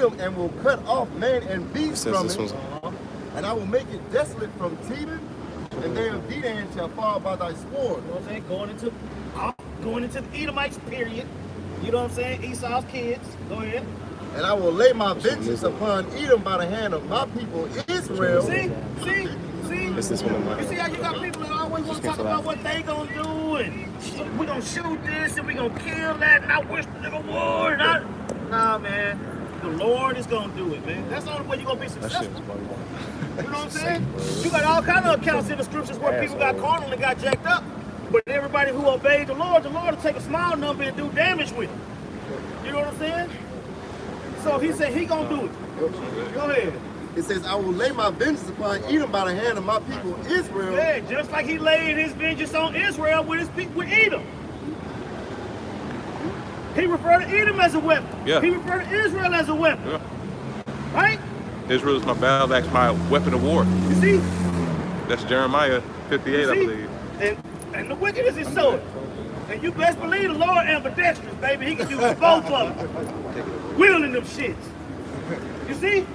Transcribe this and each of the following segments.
Edom and will cut off man and beast from it. And I will make it desolate from Teman, and they of Dedan shall fall by thy sword. You know what I'm saying? Going into the Edomites, period. You know what I'm saying? Esau's kids. Go ahead. And I will lay my vengeance upon Edom by the hand of my people Israel. See? It's this one. You see how you got people that always want to talk about what they gonna do, and we gonna shoot this, and we gonna kill that, and I wish the nigga would. Nah, man. The Lord is gonna do it, man. That's the only way you're gonna be successful. You know what I'm saying? You got all kind of accounts in the scriptures where people got carnal and got jacked up, but everybody who obeyed the Lord will take a small number and do damage with it. You know what I'm saying? So he said he gonna do it. Go ahead. It says, I will lay my vengeance upon Edom by the hand of my people Israel. Yeah, just like he laid his vengeance on Israel with Edom. He referred to Edom as a weapon. Yeah. He referred to Israel as a weapon. Yeah. Right? Israel is my battle axe, my weapon of war. You see? That's Jeremiah 58, I believe. And the wickedness is sword. And you best believe the Lord ambidextrous, baby. He can do both of them. Wielding them shits. You see?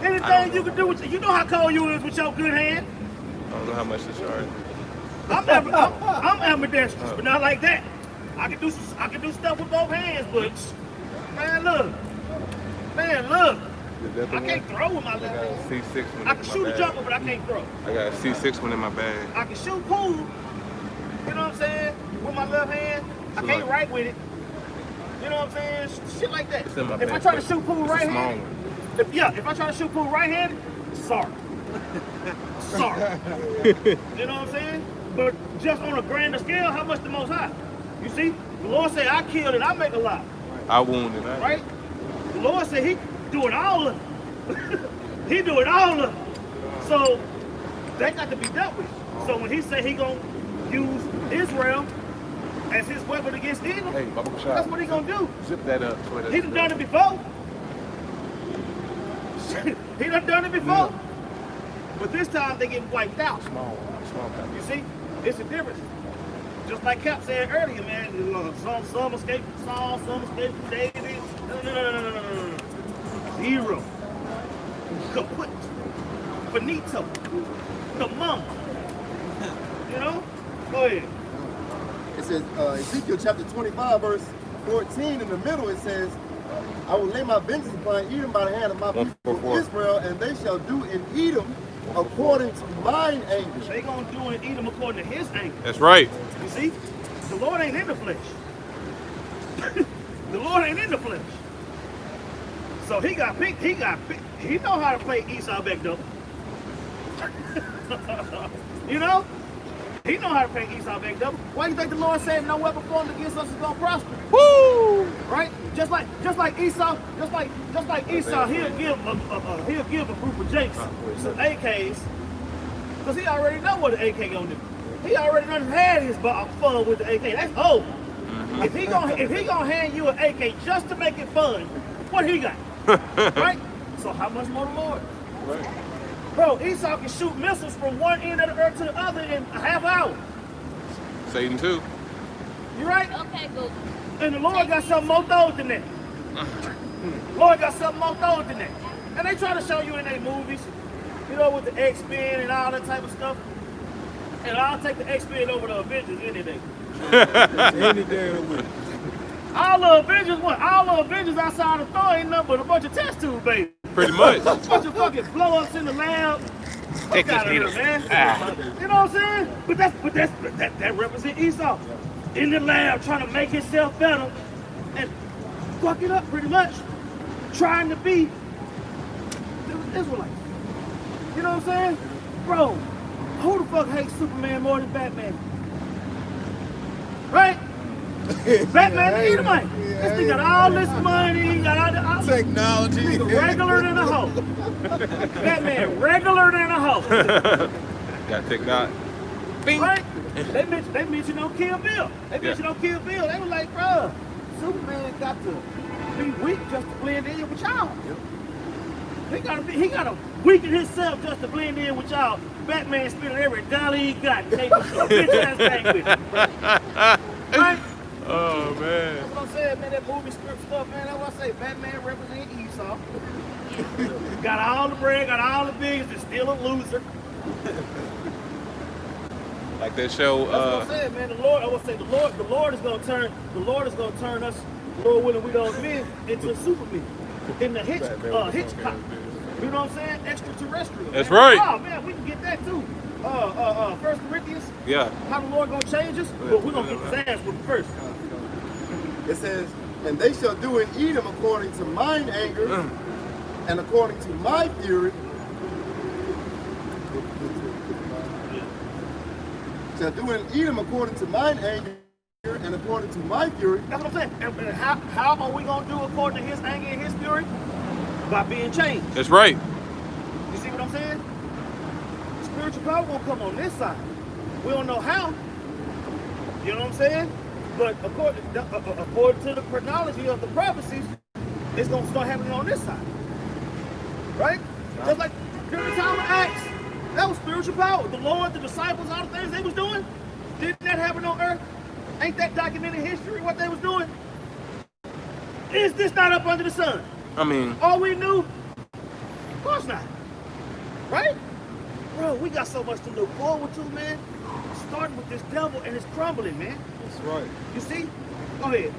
Anything you can do with you know how cold you is with your good hand? I don't know how much to charge. I'm ambidextrous, but not like that. I can do stuff with both hands, but man, look. I can't throw with my left hand. C6 one I can shoot a jumper, but I can't throw. I got a C6 one in my bag. I can shoot pool, you know what I'm saying, with my left hand. I can't right with it. You know what I'm saying? Shit like that. If I try to shoot pool right hand, if I try to shoot pool right handed, sorry. You know what I'm saying? But just on a grander scale, how much the most high? You see? The Lord said, I killed it, I make a lot. I wounded. Right? The Lord said he doing all of it. He doing all of it. So that got to be dealt with. So when he said he gonna use Israel as his weapon against Edom, that's what he gonna do. Zip that up. He done it before. He done it before. Yeah. But this time they get wiped out. Small. You see? It's a difference. Just like Cap said earlier, man, some escape from Saul, some escape from David. No. Zero. Kaput. Finito. Kamum. You know? Go ahead. It says, Ezekiel chapter 25, verse 14, in the middle it says, I will lay my vengeance upon Edom by the hand of my people Israel, and they shall do in Edom according to mine anger. They gonna do in Edom according to his anger. That's right. You see? The Lord ain't in the flesh. The Lord ain't in the flesh. So he got picked. He know how to play Esau back double. You know? He know how to play Esau back double. Why do you think the Lord said no weapon formed against us is gonna prosper? Woo! Right? Just like Esau, he'll give a group of jakes some AKs, because he already know what the AK gonna do. He already done had his fun with the AK. That's old. If he gonna hand you an AK just to make it fun, what he got? Right? So how much more the Lord? Right. Bro, Esau can shoot missiles from one end of the earth to the other in a half hour. Satan too. You right? Okay, Google. And the Lord got something more thorough than that. Lord got something more thorough than that. And they try to show you in their movies, you know, with the X-Men and all that type of stuff. And I'll take the X-Men over the Avengers any day. Any day of the week. All the Avengers outside of Thor ain't nothing but a bunch of test tubes, baby. Pretty much. A bunch of fucking blow-ups in the lab. Fuck out of here, man. You know what I'm saying? But that represents Esau. In the lab trying to make himself better and fuck it up pretty much. Trying to be the Israelites. You know what I'm saying? Bro, who the fuck hates Superman more than Batman? Right? Batman the Edomite. This thing got all this money, got all this technology. Regular than a hoe. Batman regular than a hoe. Got technology. Right? They mentioned on Kill Bill. They were like, bro, Superman got to be weak just to blend in with y'all. He gotta weaken himself just to blend in with y'all. Batman spending every dollar he got to take a bitch ass thing with him. Right? Oh, man. That's what I'm saying, man. That movie script stuff, man. That's what I say. Batman represents Esau. Got all the bread, got all the bigs, but still a loser. Like that show. That's what I'm saying, man. The Lord, I would say, the Lord is gonna turn us, Lord willing, we those men into supermen in the Hitchcock. You know what I'm saying? Extraterrestrial. That's man. right. Oh man, we can get that too. 1 Corinthians. Yeah. How the Lord gonna change us? But we're gonna get his ass with first. It says, and they shall do in Edom according to mine anger and according to my fury. Shall do in Edom according to mine anger and according to my fury. That's what I'm saying. And how are we gonna do according to his anger and his fury? By being changed. That's right. You see what I'm saying? Spiritual power won't come on this side. We don't know how. You know what I'm saying? But according to the chronology of the prophecies, it's going to start happening on this side. Right? Just like during the time of Acts, that was spiritual power. The Lord, the disciples, all the things they was doing, didn't that happen on earth? Ain't that documented history, what they was doing? Is this not up under the sun? I mean, All we knew? Of course not. Right? Bro, we got so much to look forward to, man. Starting with this devil and it's crumbling, man. That's right. You see? Go ahead.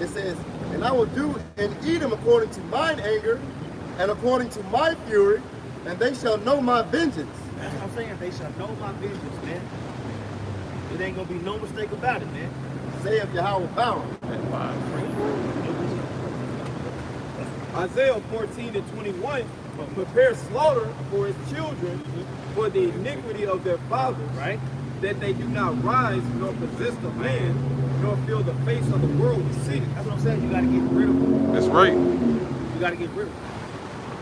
It says, and I will do in Edom according to mine anger and according to my fury, and they shall know my vengeance. That's what I'm saying. They shall know my vengeance, man. It ain't gonna be no mistake about it, man. Saith Yahweh power. Isaiah 14:21, prepare slaughter for his children for the iniquity of their fathers, Right? that they do not rise nor possess the land, nor fill the face of the world with cities. That's what I'm saying. You gotta get rid of them. that's right. You gotta get rid of them.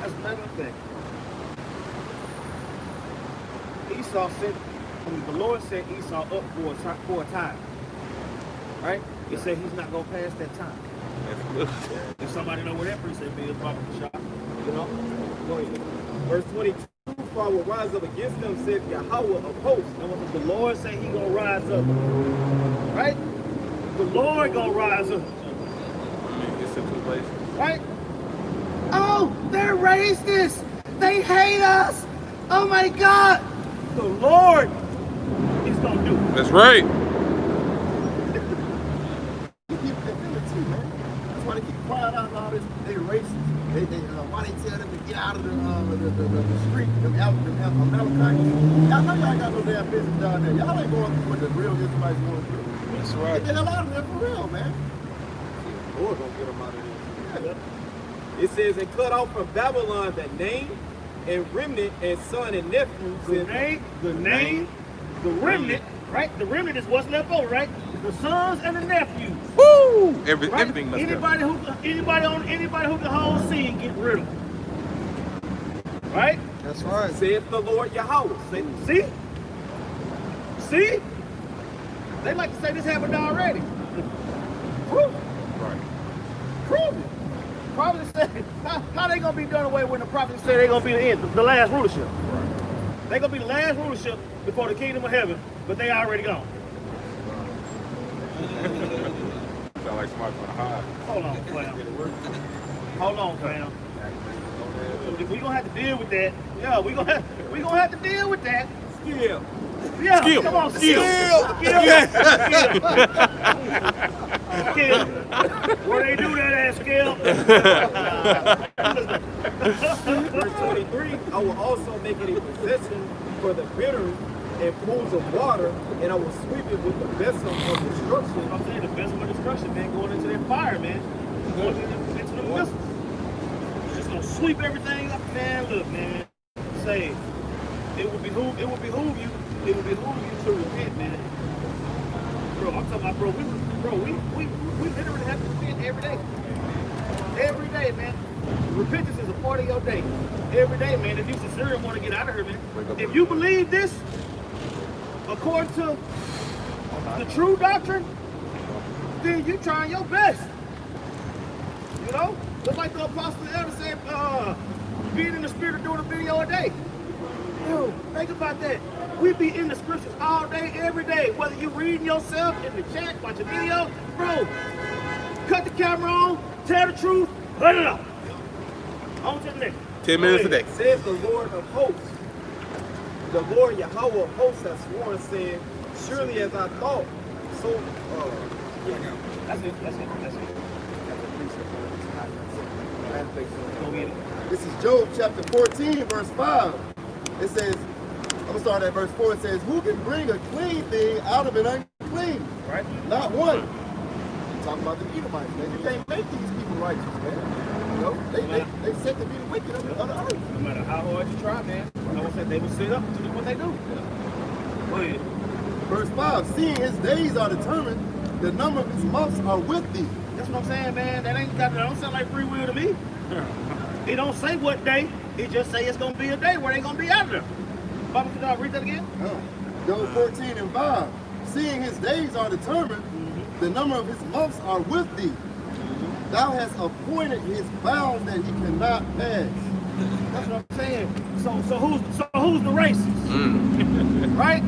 That's another thing. Esau said, the Lord set Esau up for a time. Right? He said he's not gonna pass that time. If somebody know where that precept is, probably shot. You know? Go ahead. Verse 22, for I will rise up against them, said Yahweh of hosts. And what the Lord say he gonna rise up. Right? The Lord gonna rise up. It's in two places. Right? Oh, they're racist. They hate us. Oh my God. The Lord is gonna do it. That's right. People can feel it too, man. That's why they keep crying out and all this. They racist. Why they tell them to get out of the street, them Amalekites. Y'all know y'all got no damn business down there. Y'all ain't going through what the real Israelites going through. That's right. Get the hell out of there for real, man. The Lord gonna get them out of there. It says, and cut off from Babylon the name and remnant and son and nephews. The name, the remnant, right? The remnant is what's left over, right? The sons and the nephews. Woo! Right? Everything must Anybody who can hold seed, get rid of them. Right? That's right. Saith the Lord Yahweh. See? See? They like to say this happened already. Prove it. Right. Prove it. Prophet said, how they gonna be done away when the prophet said they're gonna be the end, the last rulership? Right. They gonna be the last rulership before the kingdom of heaven, but they already gone. Sound like somebody's gonna hide. Hold on, fam. Hold on, fam. We gonna have to deal with that. Yeah, we gonna have to deal with that. Skill. Yeah, Skill. come on, skill. Skill. Where they do that at, skill? Verse 23, I will also make it a possession for the bitter and pools of water, and I will sweep it with the vessel of destruction. I'm saying the vessel of destruction, man, going into that fire, man. Going into the missiles. Just gonna sweep everything up, man. Look, man. Say, it will behoove you to repent, man. Bro, I'm talking about, we literally have to repent every day. Every day, man. Repentance is a part of your day. Every day, man. If you sincerely want to get out of here, man. If you believe this, according to the true doctrine, then you trying your best. You know? Just like the Apostle Edom said, being in the spirit of doing a video a day. Yo, think about that. We be in the scriptures all day, every day. Whether you reading yourself in the chat, watching video, bro, cut the camera on, tell the truth, put it up. On to the next. 10 minutes a day. Says the Lord of hosts. The Lord Yahweh of hosts has sworn, saying, surely as I thought, so, That's it. Go get it. This is Job chapter 14, verse 5. It says, I'm going to start at verse 4. It says, who can bring a clean thing out of an unclean? Right? Not one. You're talking about the Edomites, man. You can't make these people righteous, man. You know, they set to be the wicked of the earth. No matter how hard you try, man. I want to say they will sit up to do what they do. Go ahead. Verse 5, seeing his days are determined, the number of his months are with thee. That's what I'm saying, man. That don't sound like free will to me. It don't say what day. It just say it's gonna be a day where they gonna be out of there. Bible, can I read that again? Job 14 and 5, seeing his days are determined, the number of his months are with thee. Thou hast appointed his bounds that he cannot pass. That's what I'm saying. So who's the racist? Right?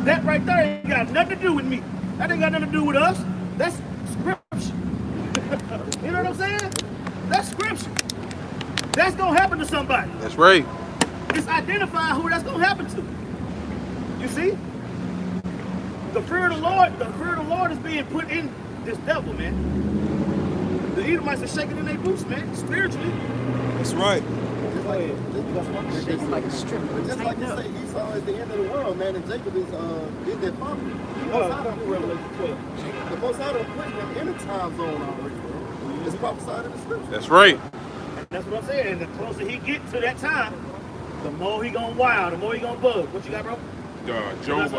That right there ain't got nothing to do with me. That ain't got nothing to do with us. That's scripture. You know what I'm saying? That's scripture. That's gonna happen to somebody. That's right. It's identifying who that's gonna happen to. You see? The fear of the Lord is being put in this devil, man. The Edomites are shaking in their boots, man, spiritually. That's right. Shaking like a stripper. Just like you say, Esau is the end of the world, man, and Jacob is their father. The Most High don't put him in a time zone already, bro. It's prophesied in the scripture. That's right. That's what I'm saying. And the closer he gets to that time, the more he gonna wow, the more he gonna bug. What you got, bro? Job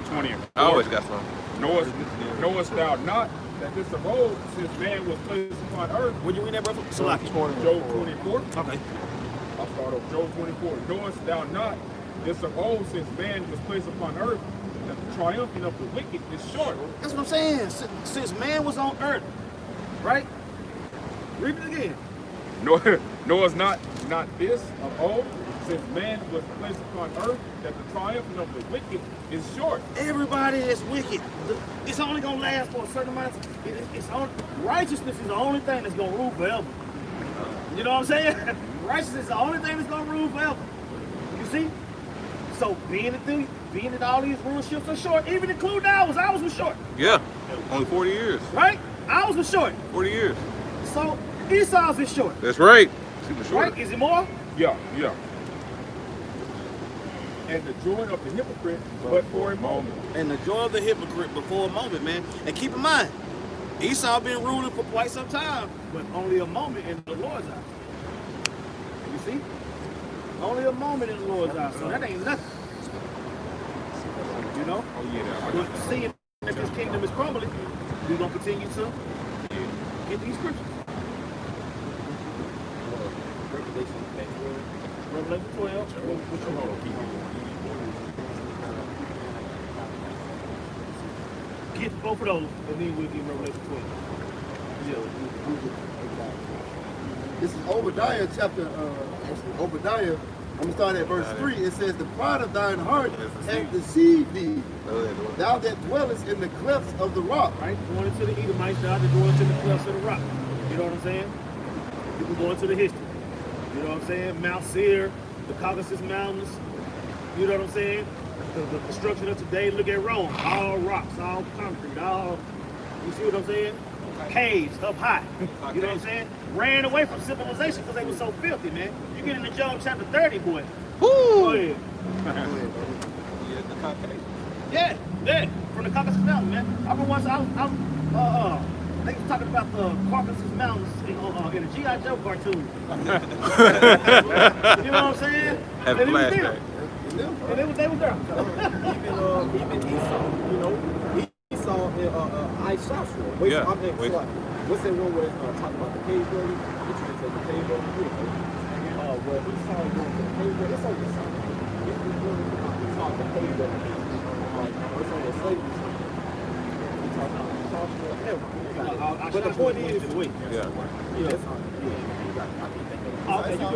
20 and 4. I always got some. Knowest thou not that this of old, since man was placed upon earth? When you read that, bro? Salaki. Job 24. Okay. I'll start off Job 24. Knowest thou not this of old, since man was placed upon earth, that the triumphing of the wicked is short? That's what I'm saying. Since man was on earth, right? Read it again. Knowest not this of old, since man was placed upon earth, that the triumphing of the wicked is short. Everybody is wicked. It's only gonna last for a certain amount of time. Righteousness is the only thing that's gonna rule forever. You know what I'm saying? Righteousness is the only thing that's gonna rule forever. You see? So being that all these rulerships are short, even including ours was short. Yeah. Only 40 years. Right? Ours was short. 40 years. So Esau's is short. That's right. Super short. Right? Is it more? Yeah. And the joy of the hypocrite, but for a moment. And the joy of the hypocrite before a moment, man. And keep in mind, Esau been ruling for quite some time, but only a moment in the Lord's eyes. You see? Only a moment in the Lord's eyes. So that ain't nothing. You know? Oh, yeah. But seeing that this kingdom is crumbling, we're going to continue to get these scriptures. Revelation 12. Get both of those, and then we'll get Revelation 12. This is Obadiah chapter, Obadiah. I'm going to start at verse 3. It says, the pride of thine heart hath deceived thee, thou that dwellest in the clefts of the rock. Right? Going into the Edomites, thou that dwellest in the clefts of the rock. You know what I'm saying? You can go into the history. You know what I'm saying? Mount Seir, the Caucasus Mountains. You know what I'm saying? The construction of today, look at Rome. All rocks, all concrete, all, you see what I'm saying? Caves up high. You know what I'm saying? Ran away from civilization because they were so filthy, man. You get into Job chapter 30, boy. Woo! Go ahead. Yeah, from the Caucasus Mountains, man. I remember once they was talking about the Caucasus Mountains in a G.I. Joe cartoon. You know what I'm saying? Have a flashback. And they was there. Even Esau, you know, Esau and I shall swear. Yeah. What's that one where it's talking about the cave building? Which one is the cave building? Where Esau going to the cave building? It's on Esau. Esau the cave building. It's on the slavery. He talks about Esau swear. But the point is, Okay, you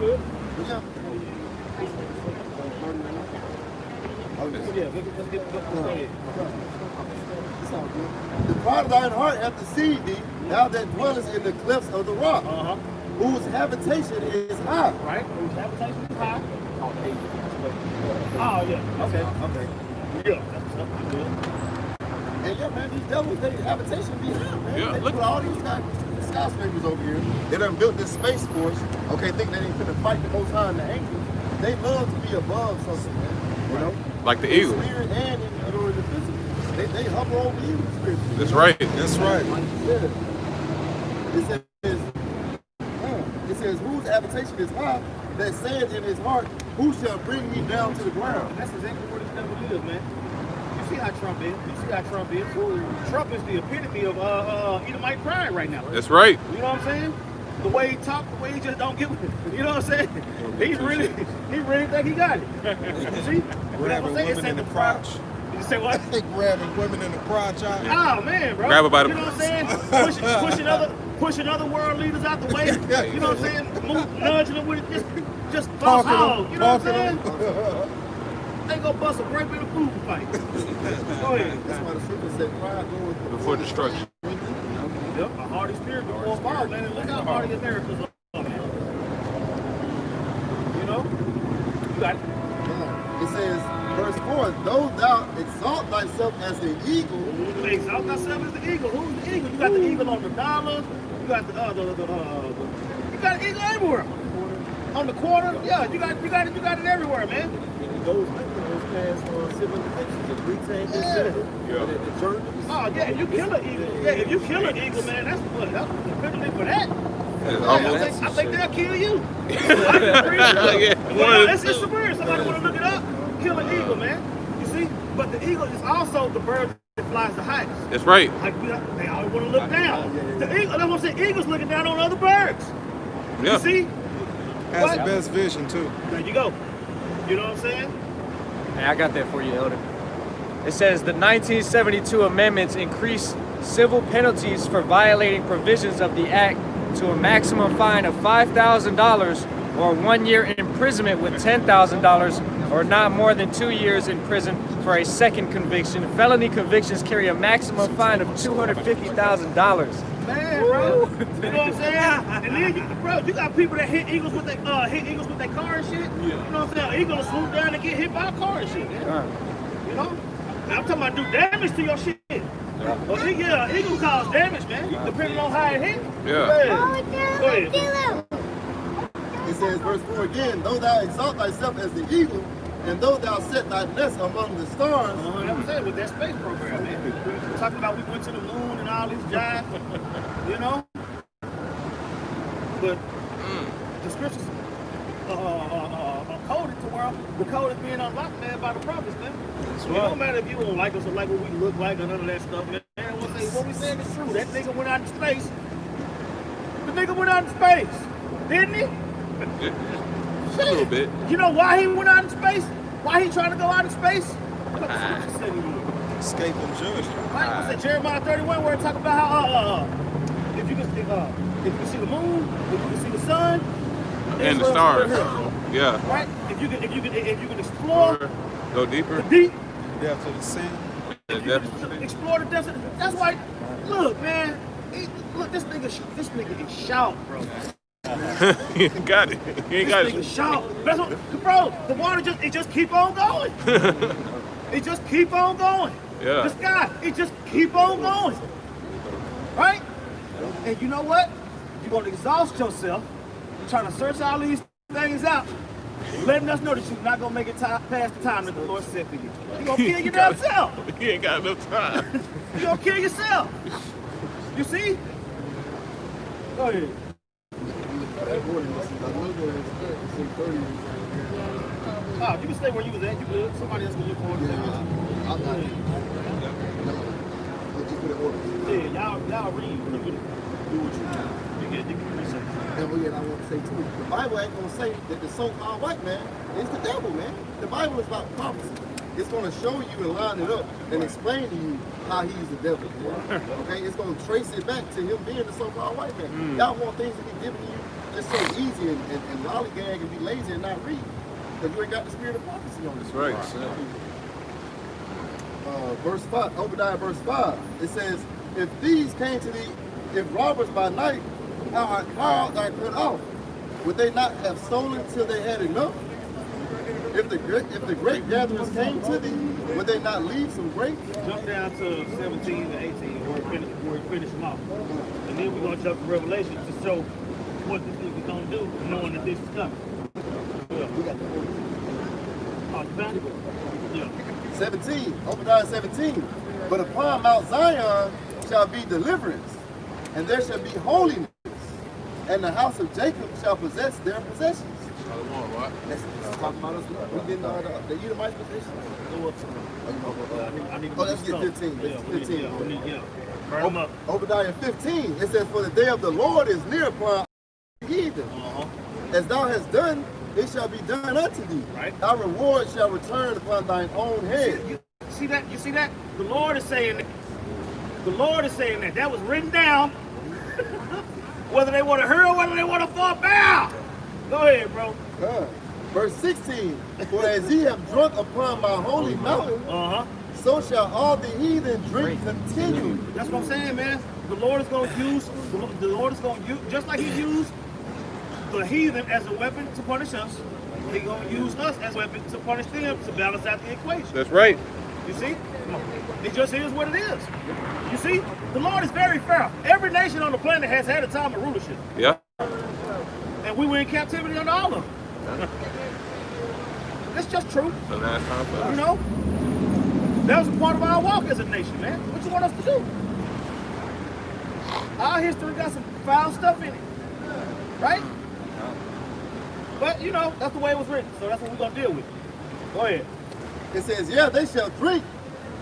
good? Yeah. Depart thine heart after seeing thee, thou that dwellest in the clefts of the rock, whose habitation is high. Right? Whose habitation is high. Oh, yeah. Okay. Yeah, that's something good. And yeah, man, these devils, they habitation be high, man. Yeah, They look. put all these skyscrapers over here. They done built this space force. Okay, think they ain't finna fight the Most High and the angels. They love to be above something, man. You know? Like the In eagle. spirit and in the physical. They hover over you spiritually. That's right. That's right. It says, whose habitation is high, that said in his heart, who shall bring me down to the ground? That's exactly where this devil is, man. You see how Trump is. Trump is the epitome of Edomite pride right now. That's right. You know what I'm saying? The way he talk, the way he just don't give it. You know what I'm saying? He really think he got it. You see? Grabbing women in the crotch. You say what? Grabbing women in the crotch out. Oh man, bro. Grab her by the- You know what I'm saying? Pushing other world leaders out the way. You know what I'm saying? Nudging them with it. Just bust hog. You know what I'm saying? They go bust a great bit of food fight. Go ahead. That's why the scripture said, pride goes Before destruction. Yep, a hardy spirit before fall, man. And look how hardy America's are, man. You know? You got it. It says, verse 4, though thou exalt thyself as the eagle, Exalt thyself as the eagle. Who's the eagle? You got the eagle on the dollar. You got you got an eagle everywhere. On the quarter, yeah, you got it everywhere, man. Those past civilizations, the Greeks ain't considered. The Germans. Oh yeah, if you kill an eagle, man, that's the penalty for that. I think they'll kill you. It's severe. Somebody want to look it up. Kill an eagle, man. You see, but the eagle is also the bird that flies the highest. That's right. Like they always want to look down. The eagle, that's what I'm saying. Eagles looking down on other birds. Yeah. You see? Has the best vision too. There you go. You know what I'm saying? Hey, I got that for you, Elder. It says the 1972 amendments increased civil penalties for violating provisions of the act to a maximum fine of $5,000 or 1 year imprisonment with $10,000 or not more than 2 years in prison for a second conviction. Felony convictions carry a maximum fine of $250,000. Man, bro. You know what I'm saying? And then, you got people that hit eagles with their car and shit. You know what I'm saying? An eagle will swoop down and get hit by a car and shit, man. You know? I'm talking about do damage to your shit. Well, eagle cause damage, man. Depending on how it hit. Yeah. Go ahead. it says, verse 4 again, though thou exalt thyself as the eagle, and though thou set thy nest among the stars. That was it with that space program, man. We're talking about we went to the moon and all these jive, you know? But the scriptures coded to where the code is being unlocked, man, by the prophets, man. It don't matter if you don't like us or like what we look like or none of that stuff, man. What we saying is true. That nigga went out in space. The nigga went out in space, didn't he? A little bit. You know why he went out in space? Why he trying to go out in space? What the scripture said he would. Escape from judgment. Right? What's that, Jeremiah 31, where it talk about how if you can see the moon, if you can see the sun, And the stars. Yeah. Right? If you can explore Go deeper. the deep, Depth of the sea. explore the desert. That's why. Look, man. This nigga is shout, bro. He ain't got it. He ain't got This nigga it. shout. That's what, bro. The water just keep on going. It just keep on going. Yeah. The sky, it just keep on going. Right? And you know what? You're gonna exhaust yourself trying to search all these things out, letting us know that you're not gonna make it past the time that the Lord set for you. You're gonna kill your damn self. He ain't got enough time. You're gonna kill yourself. You see? Go ahead. Oh, you can stay where you was at. You good. Somebody else can look for it. Yeah, y'all read. You can do what you can. You can research. And again, I want to say too, the Bible ain't gonna say that the so-called white man is the devil, man. The Bible is about prophecy. It's gonna show you and line it up and explain to you how he's the devil. Okay, it's gonna trace it back to him being the so-called white man. Y'all want things to be given to you just so easy and lollygag and be lazy and not read. Because you ain't got the spirit of prophecy on this. That's right. Verse 5, Obadiah verse 5, it says, if thieves came to thee, if robbers by night, how art thou cut off? Would they not have stolen till they had enough? If the grape gatherers came to thee, would they not leave some grapes? Jump down to 17 and 18 where we finish them off. And then we're going to jump to Revelation to show what this thing is going to do, knowing that this is coming. Yeah. We got the Oh, you found it? Yeah. 17, Obadiah 17. But upon Mount Zion shall be deliverance, and there shall be holiness, and the house of Jacob shall possess their possessions. Let's talk about us. We getting the Edomite position. Go up some. I need Oh, let's get 15. Yeah, 15. yeah. Burn them up. Obadiah 15, it says, for the day of the Lord is near upon heathen. As thou hast done, it shall be done unto thee. Right. Thy reward shall return upon thine own head. You see that? You see that? The Lord is saying that. The Lord is saying that. That was written down. Whether they want to hear or whether they want to fall bow. Go ahead, bro. Verse 16, for as ye have drunk upon my holy mountain, so shall all the heathen drink continually. That's what I'm saying, man. The Lord is going to use, just like he used the heathen as a weapon to punish us, he's going to use us as a weapon to punish them to balance out the equation. That's right. You see? It just is what it is. You see? The Lord is very fair. Every nation on the planet has had a time of rulership. Yeah. And we were in captivity under all of them. That's just true. So now it's time for us. You know? That was a part of our walk as a nation, man. What you want us to do? Our history got some foul stuff in it. Right? But, you know, that's the way it was written. So that's what we're going to deal with. Go ahead. It says, yeah, they shall drink,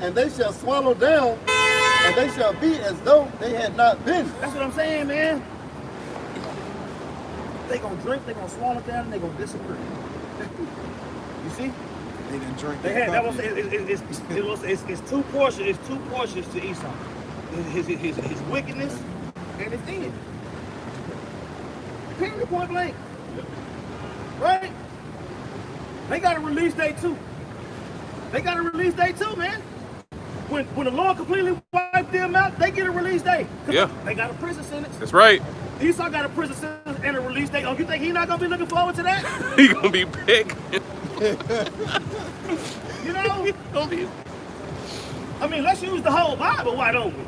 and they shall swallow down, and they shall be as though they had not been. That's what I'm saying, man. They gonna drink, they gonna swallow down, and they gonna disappear. You see? They didn't drink. They had that was it's two portions. It's two portions to Esau. His wickedness and his end. Period. Point blank. Right? They got a release day too. They got a release day too, man. When the Lord completely wiped them out, they get a release day. Yeah. They got a prison sentence. That's right. Esau got a prison sentence and a release day. Oh, you think he's not gonna be looking forward to that? He gonna be big. You know? I mean, let's use the whole Bible wide open.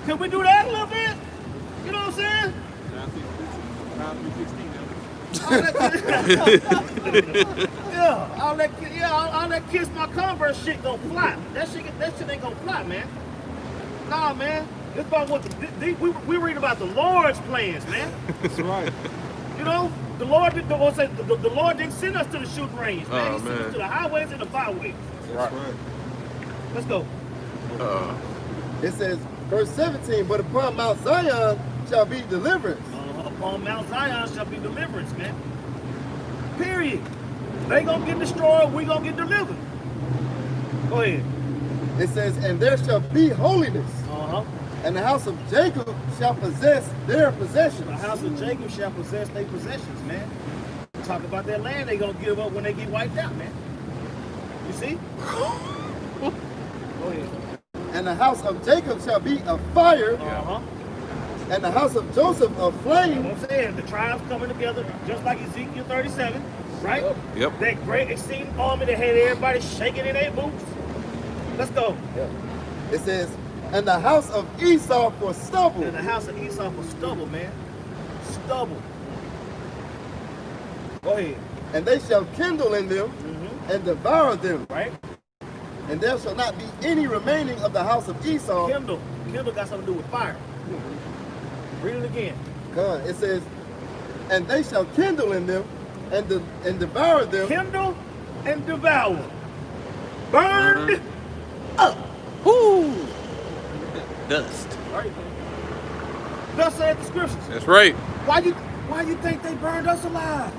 Can we do that a little bit? You know what I'm saying? All that kiss my Converse shit gonna fly. That shit ain't gonna fly, man. Nah, man. It's about what we read about the Lord's plans, man. That's right. You know, the Lord didn't send us to the shooting range, man. He sent us to the highways and the byways. That's right. Let's go. It says, verse 17, but upon Mount Zion shall be deliverance. Upon Mount Zion shall be deliverance, man. Period. They gonna get destroyed, we gonna get delivered. Go ahead. It says, and there shall be holiness. And the house of Jacob shall possess their possessions. The house of Jacob shall possess their possessions, man. Talk about that land they gonna give up when they get wiped out, man. You see? Go ahead. And the house of Jacob shall be a fire. And the house of Joseph a flame. I'm saying the tribes coming together, just like Ezekiel 37, right? Yep. That great exceeding army that had everybody shaking in their boots. Let's go. It says, and the house of Esau for stubble. And the house of Esau for stubble, man. Stubble. Go ahead. And they shall kindle in them and devour them. Right? And there shall not be any remaining of the house of Esau. Kindle. Kindle got something to do with fire. Read it again. It says, and they shall kindle in them and devour them. Kindle and devour. Burned up. Whoo! Dust. Right. Thus saith the scriptures. That's right. Why you think they burned us alive?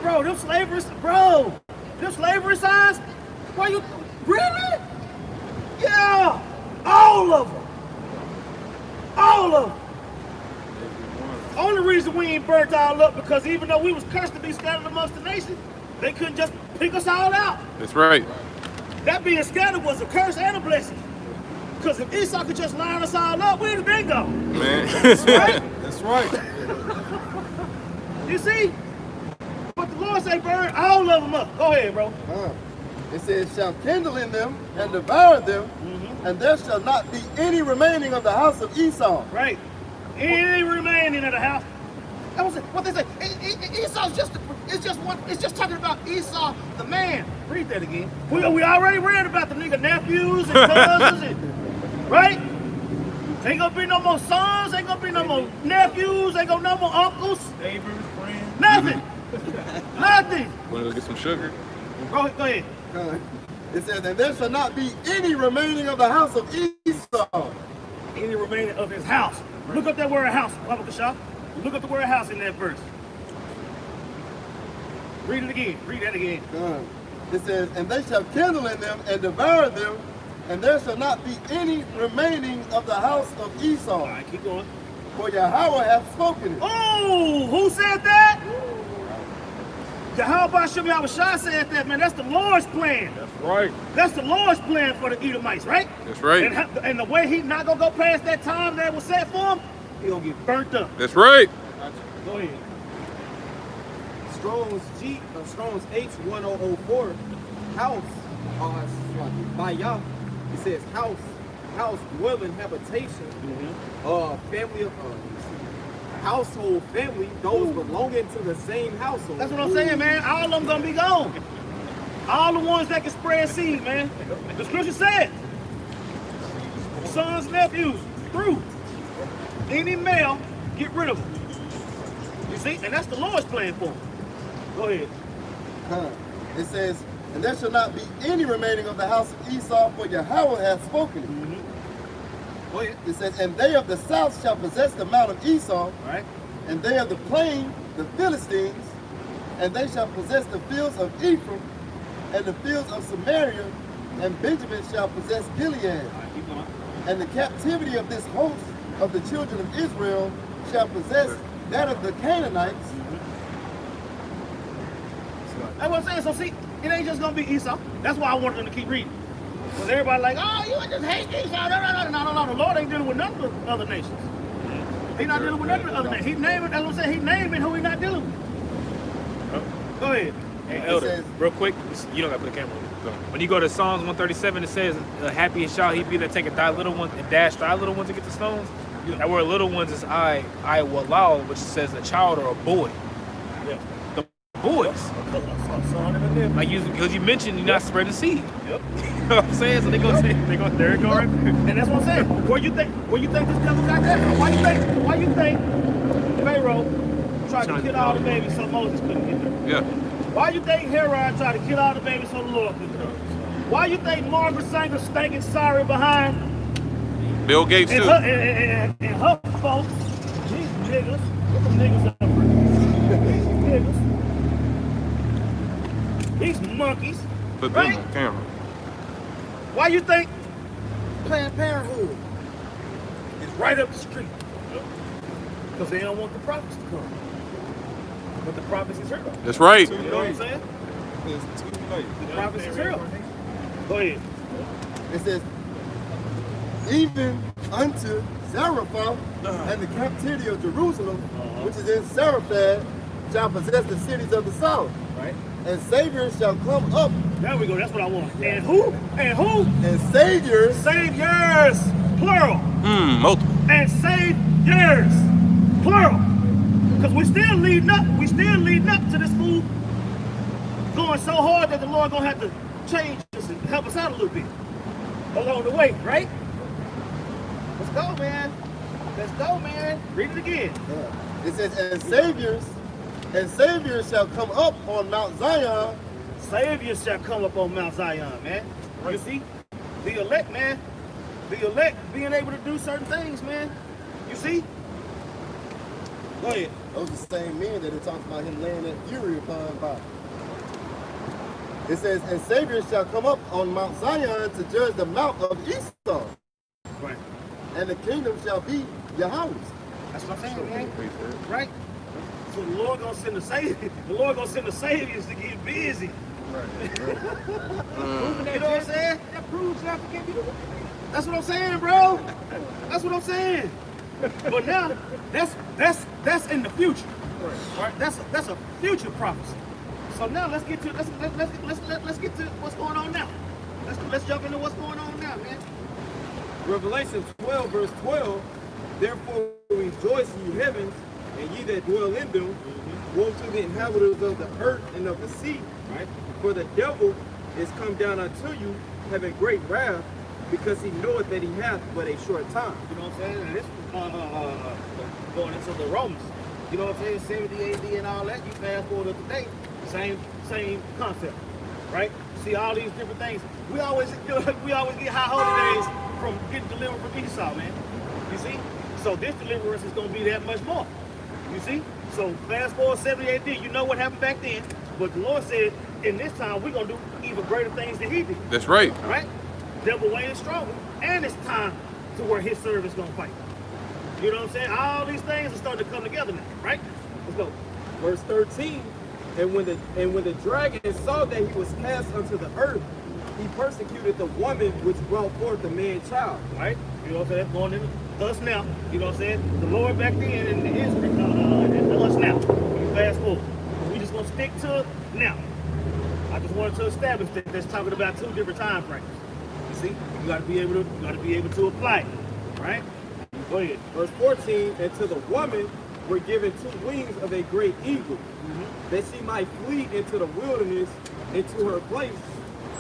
Bro, them slavery signs? Why you, really? Yeah, all of them. All of them. Only reason we ain't burnt all up, because even though we was cursed to be scattered amongst the nations, they couldn't just pick us all out. That's right. That being scattered was a curse and a blessing. Because if Esau could just line us all up, we'd have been gone. Man. Right? That's right. You see? But the Lord say burn all of them up. Go ahead, bro. It says, shall kindle in them and devour them, and there shall not be any remaining of the house of Esau. Right. Any remaining of the house. That was what they say. Esau's it's just talking about Esau, the man. Read that again. We already read about the nigga nephews and cousins, and, right? Ain't gonna be no more sons, ain't gonna be no more nephews, ain't gonna no more uncles. Neighbors, friends. Nothing. Nothing. Wanna go get some sugar? Go ahead. It says, and there shall not be any remaining of the house of Esau. Any remaining of his house. Look up that word house, Baba Kasha. Look up the word house in that verse. Read it again. Read that again. It says, and they shall kindle in them and devour them, and there shall not be any remaining of the house of Esau. All right, keep going. For Yahweh hath spoken it. Oh, who said that? Yahweh Shem Yahushua said that, man. That's the Lord's plan. That's right. That's the Lord's plan for the Edomites, right? That's right. And the way he's not going to go past that time that was set for him, he's going to get burnt up. That's right. Go ahead. Strong's H1004, house, by Yah, it says house, dwelling, habitation, family of household, family, those belonging to the same household. That's what I'm saying, man. All of them going to be gone. All the ones that can spread seed, man. The scripture said, sons, nephews, through any male, get rid of them. You see? And that's the Lord's plan for them. Go ahead. It says, and there shall not be any remaining of the house of Esau, for Yahweh hath spoken it. Go ahead. It says, and they of the south shall possess the mount of Esau, All right. and they of the plain, the Philistines, and they shall possess the fields of Ephraim, and the fields of Samaria, and Benjamin shall possess Gilead. All right, keep going. And the captivity of this host of the children of Israel shall possess that of the Canaanites. That's what I'm saying. So see, it ain't just gonna be Esau. That's why I wanted them to keep reading. Because everybody like, oh, you just hate Esau. No. The Lord ain't dealing with none of the other nations. He's not dealing with none of the other nations. He's naming, that's what I'm saying, he's naming who he's not dealing with. Go ahead. Hey, Elder, real quick, you don't got to put the camera on. When you go to Psalms 137, it says, happy and shall he be that taketh thy little ones and dash thy little ones to get the stones. That word little ones is I will allow, which says a child or a boy. Yeah. The boys. Like because you mentioned you're not spreading seed. Yep. You know what I'm saying? So there it go right there. And that's what I'm saying. Where you think this devil got that from? Why you think Pharaoh tried to kill all the babies so Moses couldn't get there? Yeah. Why you think Herod tried to kill all the babies so the Lord couldn't get there? Why you think Margaret Sanger stinking sorry behind Bill Gates and too. and her folks? These niggas, look them niggas up there. These niggas. These monkeys. Put right? them on camera. Why you think Planned Parenthood is right up the street? Because they don't want the prophets to come. But the prophets is here. That's right. You know what I'm saying? It's too late. The prophets is here. Go ahead. It says, even unto Zarephath and the captivity of Jerusalem, which is in Zarephath, shall possess the cities of the south. Right. And saviors shall come up. There we go. That's what I want. And who? And who? And saviors. Saviors. Plural. Multiple. And saviors. Plural. Because we still leading up. We still leading up to this food going so hard that the Lord gonna have to change us and help us out a little bit along the way, right? Let's go, man. Let's go, man. Read it again. It says, and saviors shall come up on Mount Zion. Saviors shall come up on Mount Zion, man. You see? The elect, man. The elect being able to do certain things, man. You see? Go ahead. Those are the same men that it talks about him laying that fury upon by. It says, and saviors shall come up on Mount Zion to judge the mount of Esau. Right. And the kingdom shall be Yahweh's. That's what I'm saying, man. Right? So the Lord gonna send the saviors. The Lord gonna send the saviors to get busy. Right. You know what I'm saying? That proves that can't be. That's what I'm saying, bro. That's what I'm saying. But now, that's in the future, right? That's a future prophecy. So now let's get to let's get to what's going on now. Let's jump into what's going on now, man. Revelation 12, verse 12. Therefore rejoice, ye heavens, and ye that dwell in them. Woe to the inhabitants of the earth and of the sea, right? For the devil is come down unto you, having great wrath, because he knoweth that he hath but a short time. You know what I'm saying? And this going into the Romans. You know what I'm saying? 70 AD and all that. You fast forward to today, same concept, right? See all these different things. We always get high holidays from getting delivered from Esau, man. You see? So this deliverance is going to be that much more. You see? So fast forward 70 AD. You know what happened back then, but the Lord said, in this time we're going to do even greater things than He did. That's right. Right? Devil way is stronger, and it's time to where His servants gonna fight. You know what I'm saying? All these things are starting to come together now, right? Let's go. Verse 13. And when the dragon saw that he was cast unto the earth, he persecuted the woman which brought forth the man child. Right? You know what I'm saying? That's going into us now. You know what I'm saying? The Lord back then and us now. We fast forward. We just gonna stick to now. I just wanted to establish that that's talking about two different time frames. See, you gotta be able to apply it, right? Go ahead. Verse 14, and to the woman were given 2 wings of a great eagle, that she might flee into the wilderness, into her place,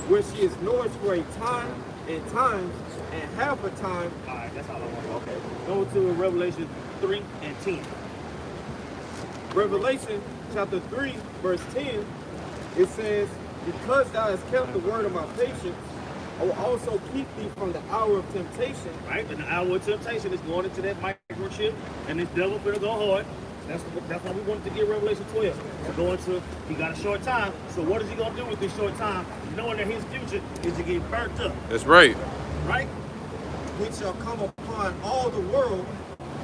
where she is nourished for a time and times and half a time. All right, that's all I want. Okay. Go to Revelation 3 and 10. Revelation chapter 3, verse 10, it says, because thou hast kept the word of my patience, I will also keep thee from the hour of temptation. Right? And the hour of temptation is going into that microchip, and this devil finna go hard. That's why we wanted to get Revelation 12. To go into, he got a short time. So what is he gonna do with this short time, knowing that his future is to get burnt up? That's right. Right? Which shall come upon all the world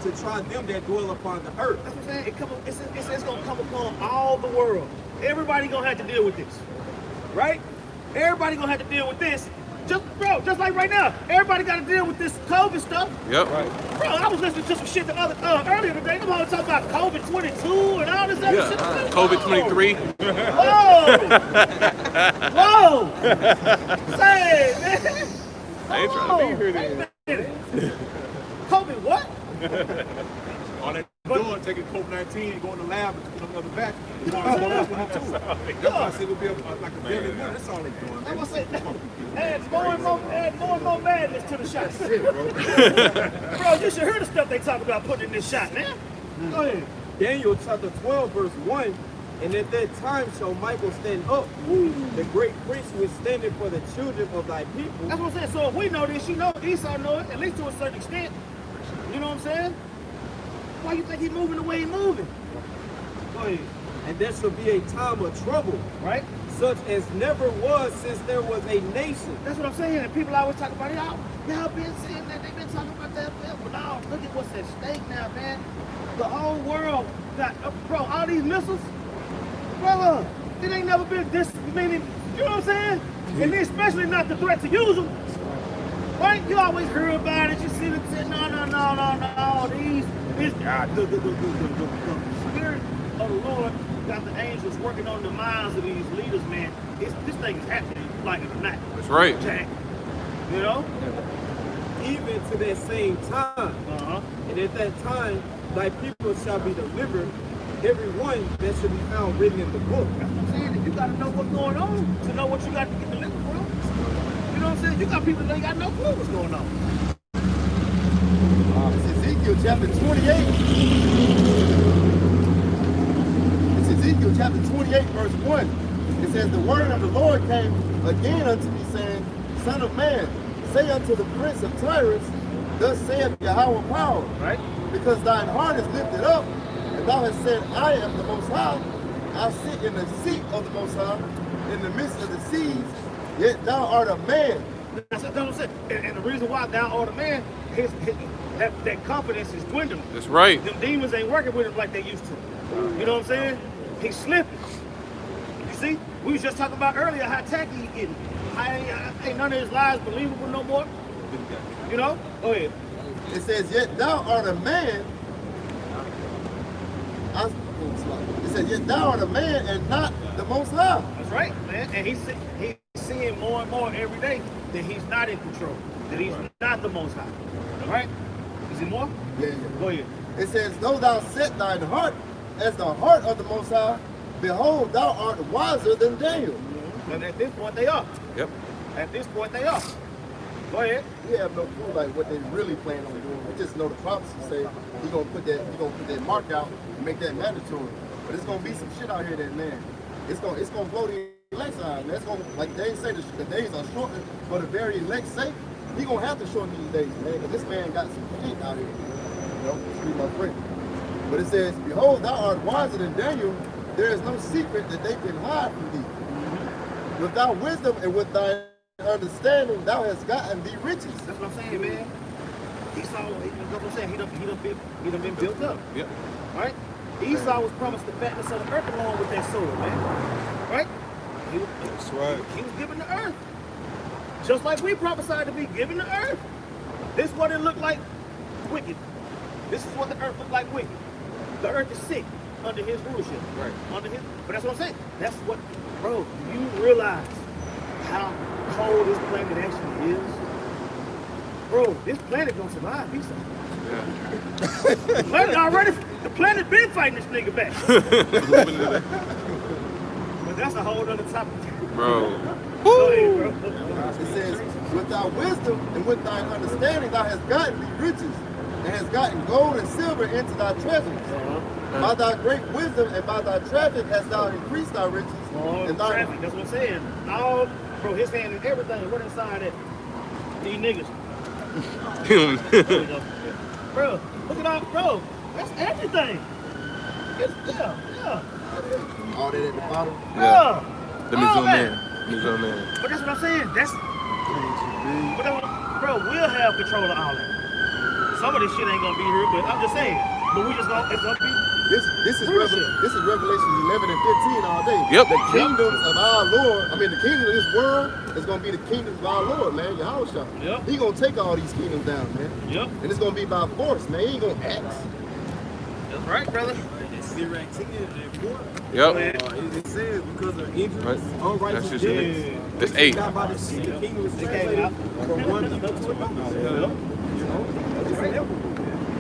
to try them that dwell upon the earth. That's what I'm saying. It says it's gonna come upon all the world. Everybody gonna have to deal with this. Right? Everybody gonna have to deal with this. Just like right now, everybody got to deal with this COVID stuff. Yep. Right. Bro, I was listening to some shit earlier today. I'm talking about COVID-22 and all this other shit. COVID-23. Whoa! Say, man. I ain't trying to be here then. COVID what? All that doing, taking COVID-19 and going to the lab and putting another back. You know what I'm saying? That's why I said it'll be like a billion more. That's all they doing. I'm gonna say, add more and more madness to the shot. That's it, bro. Bro, you should hear the stuff they talk about putting in this shot, man. Go ahead. Daniel chapter 12, verse 1, and at that time shall Michael stand up, the great prince who is standing for the children of thy people. That's what I'm saying. So if we know this, you know Esau know it, at least to a certain extent. You know what I'm saying? Why you think he's moving the way he's moving? Go ahead. And there shall be a time of trouble, Right? such as never was since there was a nation. That's what I'm saying. And people always talk about it. Y'all been saying that. They've been talking about that forever. But now, look at what's at stake now, man. The whole world got, bro, all these missiles. Brother, it ain't never been this many. You know what I'm saying? And then especially not the threat to use them. Right? You always hear about it. You see them say, no. The spirit of the Lord got the angels working on the minds of these leaders, man. This thing is happening like it's not. That's right. Jack. You know? Even to that same time. And at that time, thy people shall be delivered, every one that shall be found written in the book. That's what I'm saying. You got to know what's going on to know what you got to get delivered from. You know what I'm saying? You got people that ain't got no clue what's going on. It's Ezekiel chapter 28. It's Ezekiel chapter 28, verse 1. It says, the word of the Lord came again unto me, saying, Son of man, say unto the prince of Chariots, thus saith Yahweh power, Right? because thine heart is lifted up, and thou hast said, I am the Most High. I sit in the seat of the Most High, in the midst of the seas, yet thou art a man. That's what I'm saying. And the reason why thou art a man, that confidence is dwindling. That's right. Them demons ain't working with him like they used to. You know what I'm saying? He's slipping. You see? We was just talking about earlier how tacky he getting. Ain't none of his lies believable no more. You know? Go ahead. It says, yet thou art a man. It says, yet thou art a man and not the Most High. That's right, man. And he's seeing more and more every day that he's not in control, that he's not the Most High. All right? Is it more? Yeah. Go ahead. It says, though thou set thine heart as the heart of the Most High, behold, thou art wiser than Daniel. And at this point, they are. Yep. At this point, they are. Go ahead. We have no clue like what they really plan on doing. We just know the prophecy say he gonna put that mark out and make that mandatory. But it's gonna be some shit out here that man. It's gonna blow the elect side. That's gonna, like they say, the days are shortened for the very elect's sake. He gonna have to shorten these days, man. Cause this man got some shit out here. You know, excuse my friend. But it says, behold, thou art wiser than Daniel. There is no secret that they can hide from thee. With thy wisdom and with thy understanding, thou hast gotten thee riches. That's what I'm saying, man. Esau, that's what I'm saying. He done been built up. Yep. Right? Esau was promised the fatness of the earth along with that sword, man. Right? That's right. He was given the earth. Just like we prophesied to be given the earth. This is what it looked like wicked. This is what the earth looked like wicked. The earth is sick under his rulership. Right. Under his, but that's what I'm saying. That's what, bro, you realize how cold this planet actually is? Bro, this planet don't survive Esau. Yeah. The planet been fighting this nigga back. But that's a whole other topic. Bro. Go ahead, bro. It says, with thy wisdom and with thy understanding, thou hast gotten thee riches, and hast gotten gold and silver into thy treasures. By thy great wisdom and by thy traffic hast thou increased thy riches. And thy Traffic, that's what I'm saying. All, bro, his hand in everything. What inside that? These niggas. There we go. Bro, look at all, bro. That's everything. Yeah. all that at the bottom. Yeah. Let me all zoom that. in. Let me zoom in. But that's what I'm saying. Bro, we'll have control of all that. Some of this shit ain't gonna be here, but I'm just saying. But we just gonna, it's gonna be. This is Revelation 11 and 15 all day. Yep. The kingdoms of our Lord, the kingdom of this world is going to be the kingdoms of our Lord, man, Yahushua. Yep. He going to take all these kingdoms down, man. Yep. And it's going to be by force, man. He ain't going to ask. That's right, brother. Yep. It says because of injuries, Right. unrighteous That's just deeds, That's 8. not by the seed, the kingdom is taken from one people to another. You know, it's inevitable.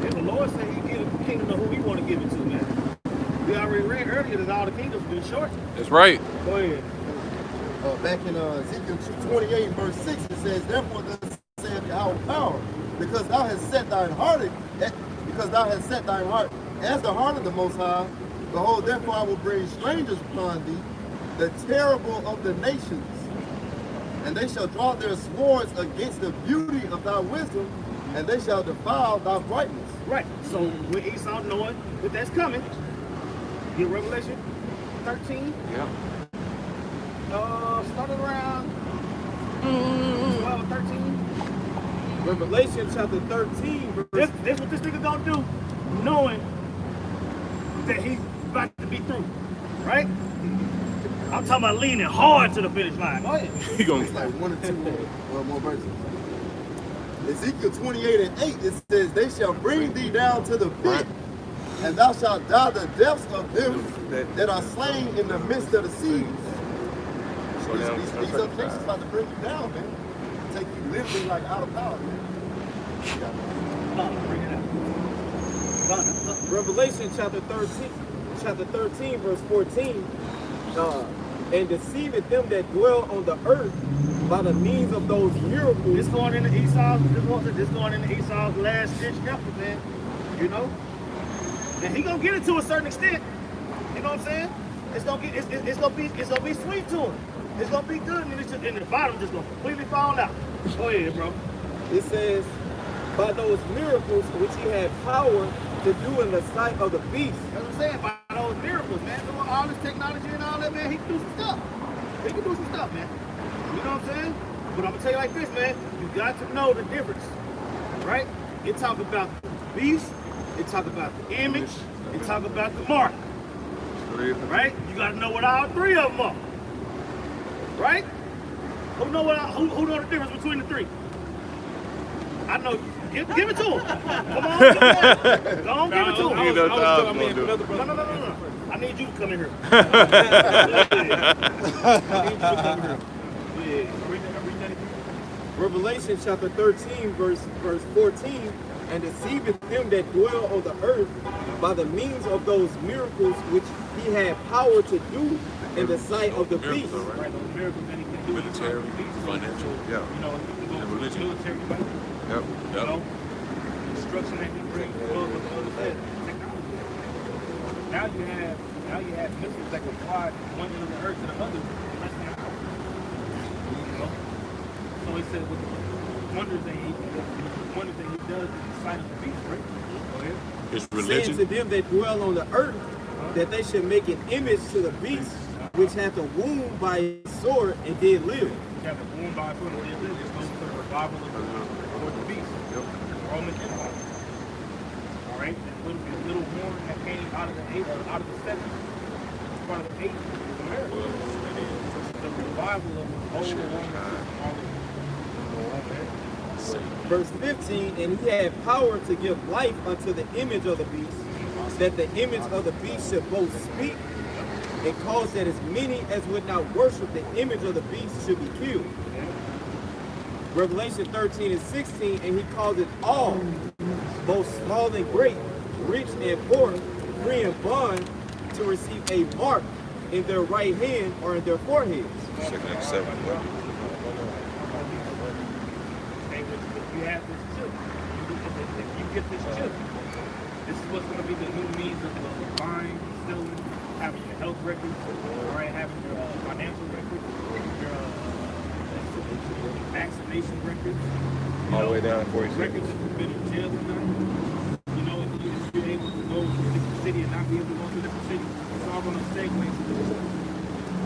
And the Lord said he give the kingdom to who he want to give it to, man. We already read earlier that all the kingdoms been short. That's right. Go ahead. Back in Ezekiel 28 verse 6, it says, therefore thus saith our power, because thou hast set thine heart as the heart of the Most High, behold, therefore I will bring strangers upon thee, the terrible of the nations, and they shall draw their swords against the beauty of thy wisdom, and they shall defile thy brightness. Right. So with Esau knowing that that's coming, get Revelation 13. Yeah. Started around 12 or 13. Revelation chapter 13, verse This what this nigga gonna do, knowing that he's about to be through, right? I'm talking about leaning hard to the finish line. Go ahead. He gonna It's like one or two more verses. Ezekiel 28 and 8, it says, they shall bring thee down to the pit, and thou shalt die the deaths of them that are slain in the midst of the seas. These other nations about to bring you down, man. Take you literally like out of power, man. Bring it out. Revelation chapter 13, verse 14, and deceiveth them that dwell on the earth by the means of those miracles. This going into Esau's last ditch effort, man. You know? And he gonna get it to a certain extent. You know what I'm saying? It's gonna be sweet to him. It's gonna be good, and the bottom just gonna completely fall out. Go ahead, bro. It says, by those miracles which he had power to do in the sight of the beast. That's what I'm saying, by those miracles, man. Doing all this technology and all that, man, he can do some stuff. He can do some stuff, man. You know what I'm saying? But I'm gonna tell you like this, man. You got to know the difference, right? It talk about the beast. It talk about the image. It talk about the mark. Right? You got to know what all three of them are. Right? Who know the difference between the three? I know. Give it to him. Come on. Go on, give it to him. No. I need you to come in here. I need you to come in here. Yeah. Revelation chapter 13, verse 14, and deceiveth them that dwell on the earth by the means of those miracles which he had power to do in the sight of the beast. Right, those miracles that he can do. Military, financial, You know, he can go religion. military, Yep. you know, instruction that he brings, technology. Now you have missiles that can fly from one end of the earth to the other. You know? So he said with the wonders that he does in the sight of the beast, right? Go ahead. His Saying religion. to them that dwell on the earth that they should make an image to the beast which hath a wound by his sword and did live. You have a wound by a sword and did live. It's going to the revival of the beast. Roman Empire. All right, that little horn that came out of the seven, it's part of the eight of America. The revival of the whole Roman. Verse 15, and he had power to give life unto the image of the beast, that the image of the beast should both speak and cause that as many as would not worship the image of the beast should be killed. Revelation 13 and 16, and he called it all, both small and great, rich and poor, free and bond, to receive a mark in their right hand or in their foreheads. Second and seven. You have this chip. If you get this chip, this is what's going to be the new means of buying, selling, having your health records, all right, having your financial records, your vaccination records, All the way down to 46. records if you've been in jail or not. You know, if you're able to go to a different city and not be able to go to a different city, it's all going to segue to this.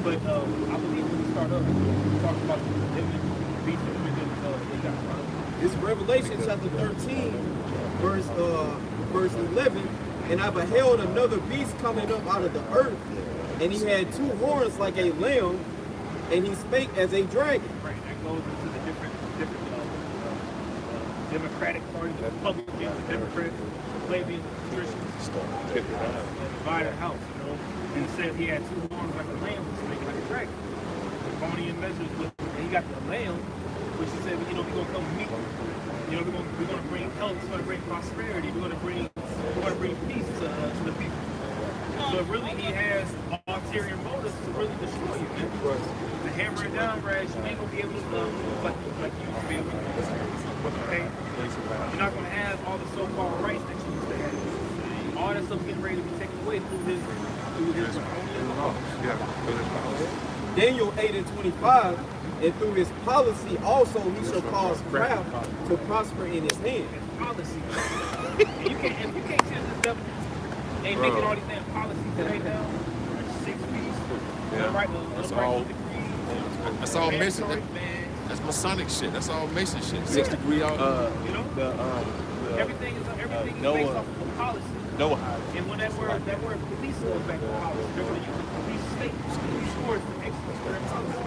But I believe when we start up, we talk about the image, the beast, the image that they got started. It's Revelation chapter 13, verse 11. And I beheld another beast coming up out of the earth, and he had two horns like a lamb, and he spake as a dragon. Right, that goes into the different Democratic Party, the Republicans, the Democrats, the plebeians, the patricians, the divided house, you know. And it says he had two horns like a lamb, which spake like a dragon. The bony and measures, and he got the lamb, which he said, you know, we're gonna come meet. You know, we're gonna bring health, we're gonna bring prosperity, we're gonna bring peace to the people. So really, he has ulterior motives to really destroy you, man. To hammer it down, Brad, you ain't gonna be able to like you used to be able to. Okay? You're not gonna have all the so-called rights that you used to have. All that stuff getting ready to be taken away through his law. Daniel 8 and 25, and through his policy also he shall cause craft to prosper in his hand. Policy. If you can't tell this devil ain't making all these damn policies today now. 6 feet. That's all. That's all Mason. That's Masonic shit. That's all Mason shit. 6 degree out. You know? Everything is based off of policy. And when that word police goes back to policy, they're going to use the police state. Police force to execute their policy.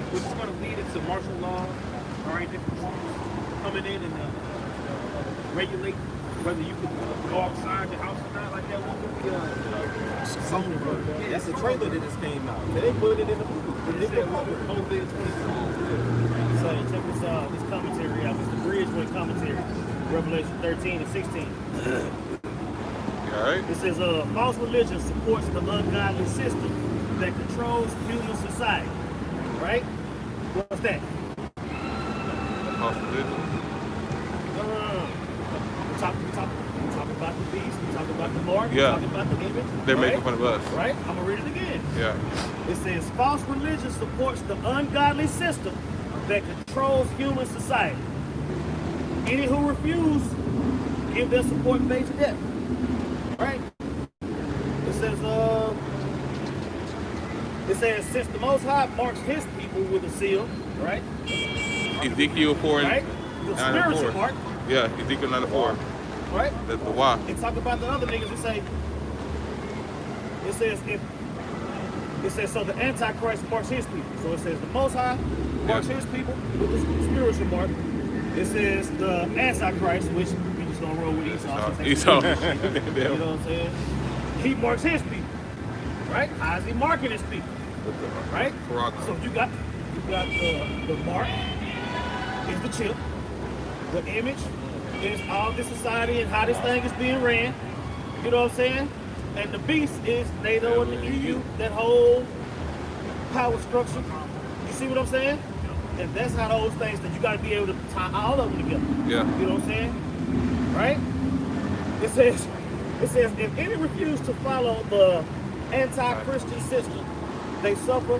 Which is going to lead into martial law, all right, different rules coming in and regulate whether you can go outside your house or not, like that one movie. That's the trailer that just came out. They put it in the COVID 20. So check this commentary out. This is the Bridgeway commentary, Revelation 13 and 16. All right. It says, false religion supports the ungodly system that controls human society. Right? What's that? False religion. We talk about the beast, we talk about the mark, Yeah. we talk about the image. They're right? making fun of us. Right? I'm going to read it again. Yeah. It says, false religion supports the ungodly system that controls human society. Any who refuse, give their support face to death. Right? It says, since the Most High marks his people with a seal, right? Ezekiel 4 and Right? The 9 and spiritual 4. mark, Yeah, Ezekiel 94. Right? The Y. And talk about the other niggas who say, it says, so the Antichrist marks his people. So it says the Most High marks his people with the spiritual mark. It says the Antichrist, which we just gonna roll with Esau. Esau. You know what I'm saying? He marks his people. Right? How is he marking his people? Right? So you got the mark is the chip. The image is all this society and how this thing is being ran. You know what I'm saying? And the beast is NATO and the EU, that whole power structure. You see what I'm saying? And that's how those things that you got to be able to tie all of them together. Yeah. You know what I'm saying? Right? It says if any refuse to follow the anti-Christian system, they suffer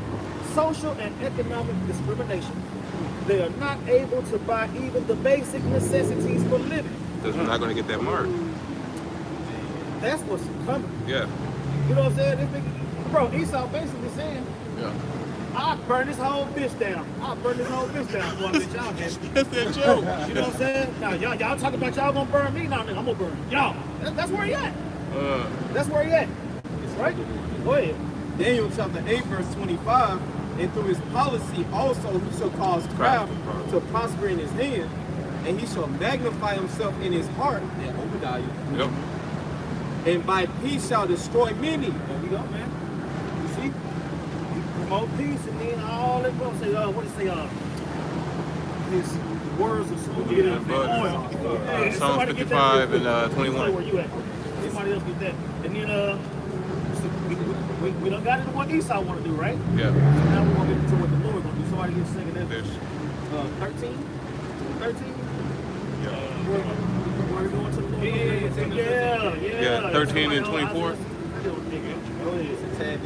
social and economic discrimination. They are not able to buy even the basic necessities for living. Because we're not going to get that mark. That's what's coming. Yeah. You know what I'm saying? This nigga, bro, Esau basically saying, Yeah. I'll burn this whole bitch down. I'll burn this whole bitch down before I let y'all have it. That's that joke. You know what I'm saying? Now, y'all talking about y'all gonna burn me? Now, nigga, I'm gonna burn y'all. That's where he at. That's where he at. Right? Go ahead. Daniel chapter 8, verse 25, and through his policy also he shall cause craft to prosper in his hand, and he shall magnify himself in his heart, and Obadiah. Yep. And by peace shall destroy many. There we go, man. You see? You promote peace and then all that. What say? What do you say? His words of smoke and oil. Hey, Psalms somebody get 55 that and 21. Where you at? Somebody else get that. And then we done got into what Esau want to do, right? Yeah. So now we're gonna get into what the Lord gonna do. Somebody get a second that. There's 13. yeah. Where we going to the Lord? Yeah. 13 and 24. Go ahead.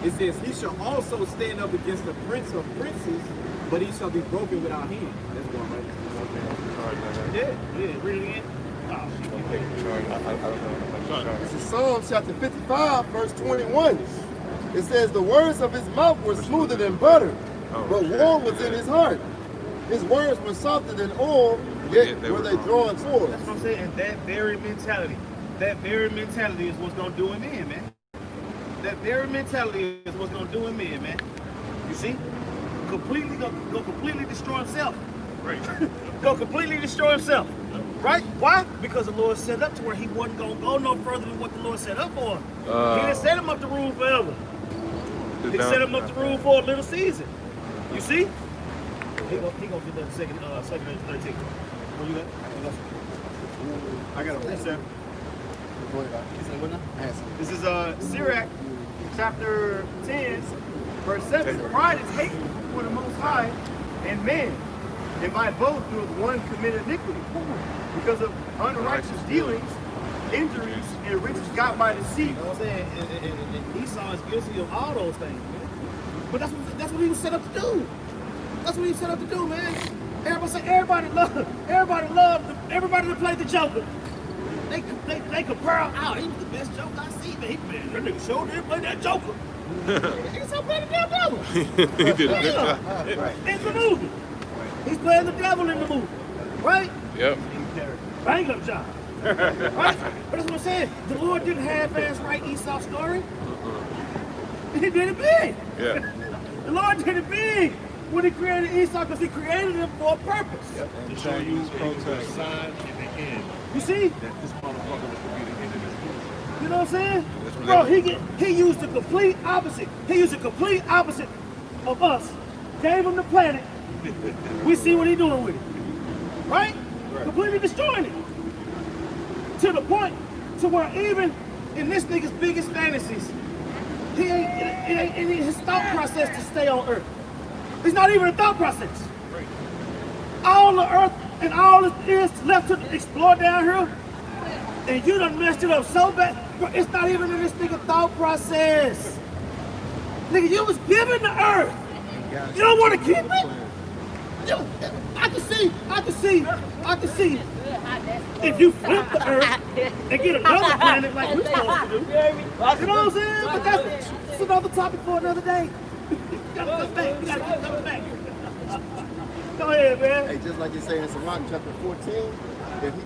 It says, he shall also stand up against the prince of princes, but he shall be broken without hand. That's one, right? Yeah. Read it again. This is Psalms chapter 55, verse 21. It says, the words of his mouth were smoother than butter, but war was in his heart. His words were softer than oil, yet were they drawn swords. That's what I'm saying. And that very mentality is what's gonna do him in, man. That very mentality is what's gonna do him in, man. You see? Go completely destroy himself. Right. Go completely destroy himself. Right? Why? Because the Lord set up to where he wasn't gonna go no further than what the Lord set up for him. He didn't set him up to rule forever. He set him up to rule for a little season. You see? He gonna get that second 13. Where you at? I got a precept. This is Sirach chapter 10, verse 7. Pride is hate for the Most High and men, and by both doeth one commit iniquity. Because of unrighteous dealings, injuries, and riches got by deceit. You know what I'm saying? And Esau is guilty of all those things, man. But that's what he was set up to do. That's what he was set up to do, man. Everybody that played the Joker. They compare out. He was the best Joker I see, man. That nigga showed him play that Joker. Esau played the damn devil. He did a good job. In the movie. He's playing the devil in the movie. Right? Yep. Bang up job. Right? But that's what I'm saying. The Lord didn't half-ass write Esau's story. He did it big. Yeah. The Lord did it big when he created Esau because he created him for a purpose. Yep. To show you a sign in the end You see? that this motherfucker was going to be the end of this business. You know what I'm saying? Bro, he used the complete opposite. He used the complete opposite of us. Gave him the planet. We see what he's doing with it. Right? Completely destroying it. To the point to where even in this nigga's biggest fantasies, it ain't in his thought process to stay on Earth. It's not even a thought process. All the Earth and all it is left to explore down here, and you done messed it up so bad, bro, it's not even in this nigga thought process. Nigga, you was given the Earth. You don't want to keep it? I can see. If you flip the Earth and get another planet like we're supposed to do, you know what I'm saying? But that's another topic for another day. You gotta come back. You gotta keep coming back. Go ahead, man. Hey, just like you say in Sirach chapter 14, if he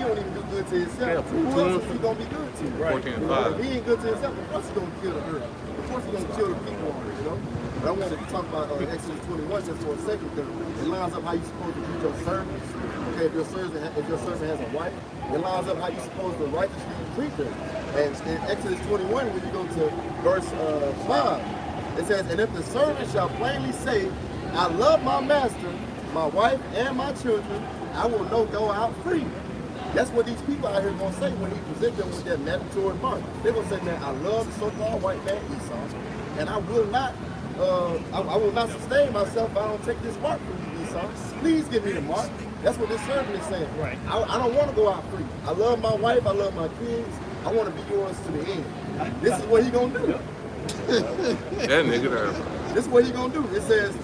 don't even do good to himself, who else is he gonna be good to? Right. 14 and 5. If he ain't good to himself, of course he's gonna kill the earth. Of course he's gonna kill the people on it, you know. But I wanted to talk about Exodus 21 just for a second, because it lines up how you're supposed to treat your servants. Okay, if your servant has a wife, it lines up how you're supposed to righteously treat them. And in Exodus 21, when you go to verse 5, it says, and if the servant shall plainly say, I love my master, my wife, and my children, I will go out free. That's what these people out here gonna say when he present them with that mandatory mark. They're gonna say, man, I love the so-called white man Esau, and I will not sustain myself if I don't take this mark from you, Esau. Please give me the mark. That's what this servant is saying. Right. I don't want to go out free. I love my wife. I love my kids. I want to be yours to the end. This is what he gonna do. That nigga there. This is what he gonna do. It says,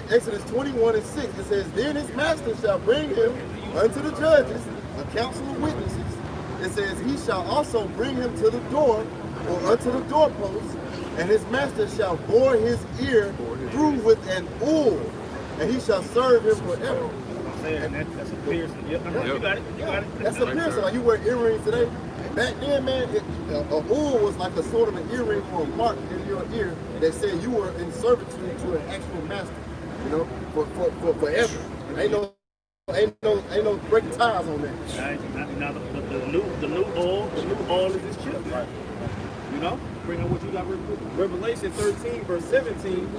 Exodus 21:6. It says, then his master shall bring him unto the judges, a council of witnesses. It says, he shall also bring him to the door, or unto the doorpost, and his master shall bore his ear through with an oil, and he shall serve him forever. That's a piercing. Yep. You got it. You got it. That's a piercing. Like you wear earrings today. Back then, man, an oil was like a sort of an earring or a mark in your ear that said you were in servitude to an actual master. You know, for forever. Ain't no breaking ties on that. Now the new oil is this chip. Right. You know, bring on what you got real quick. Revelation 13, verse 17.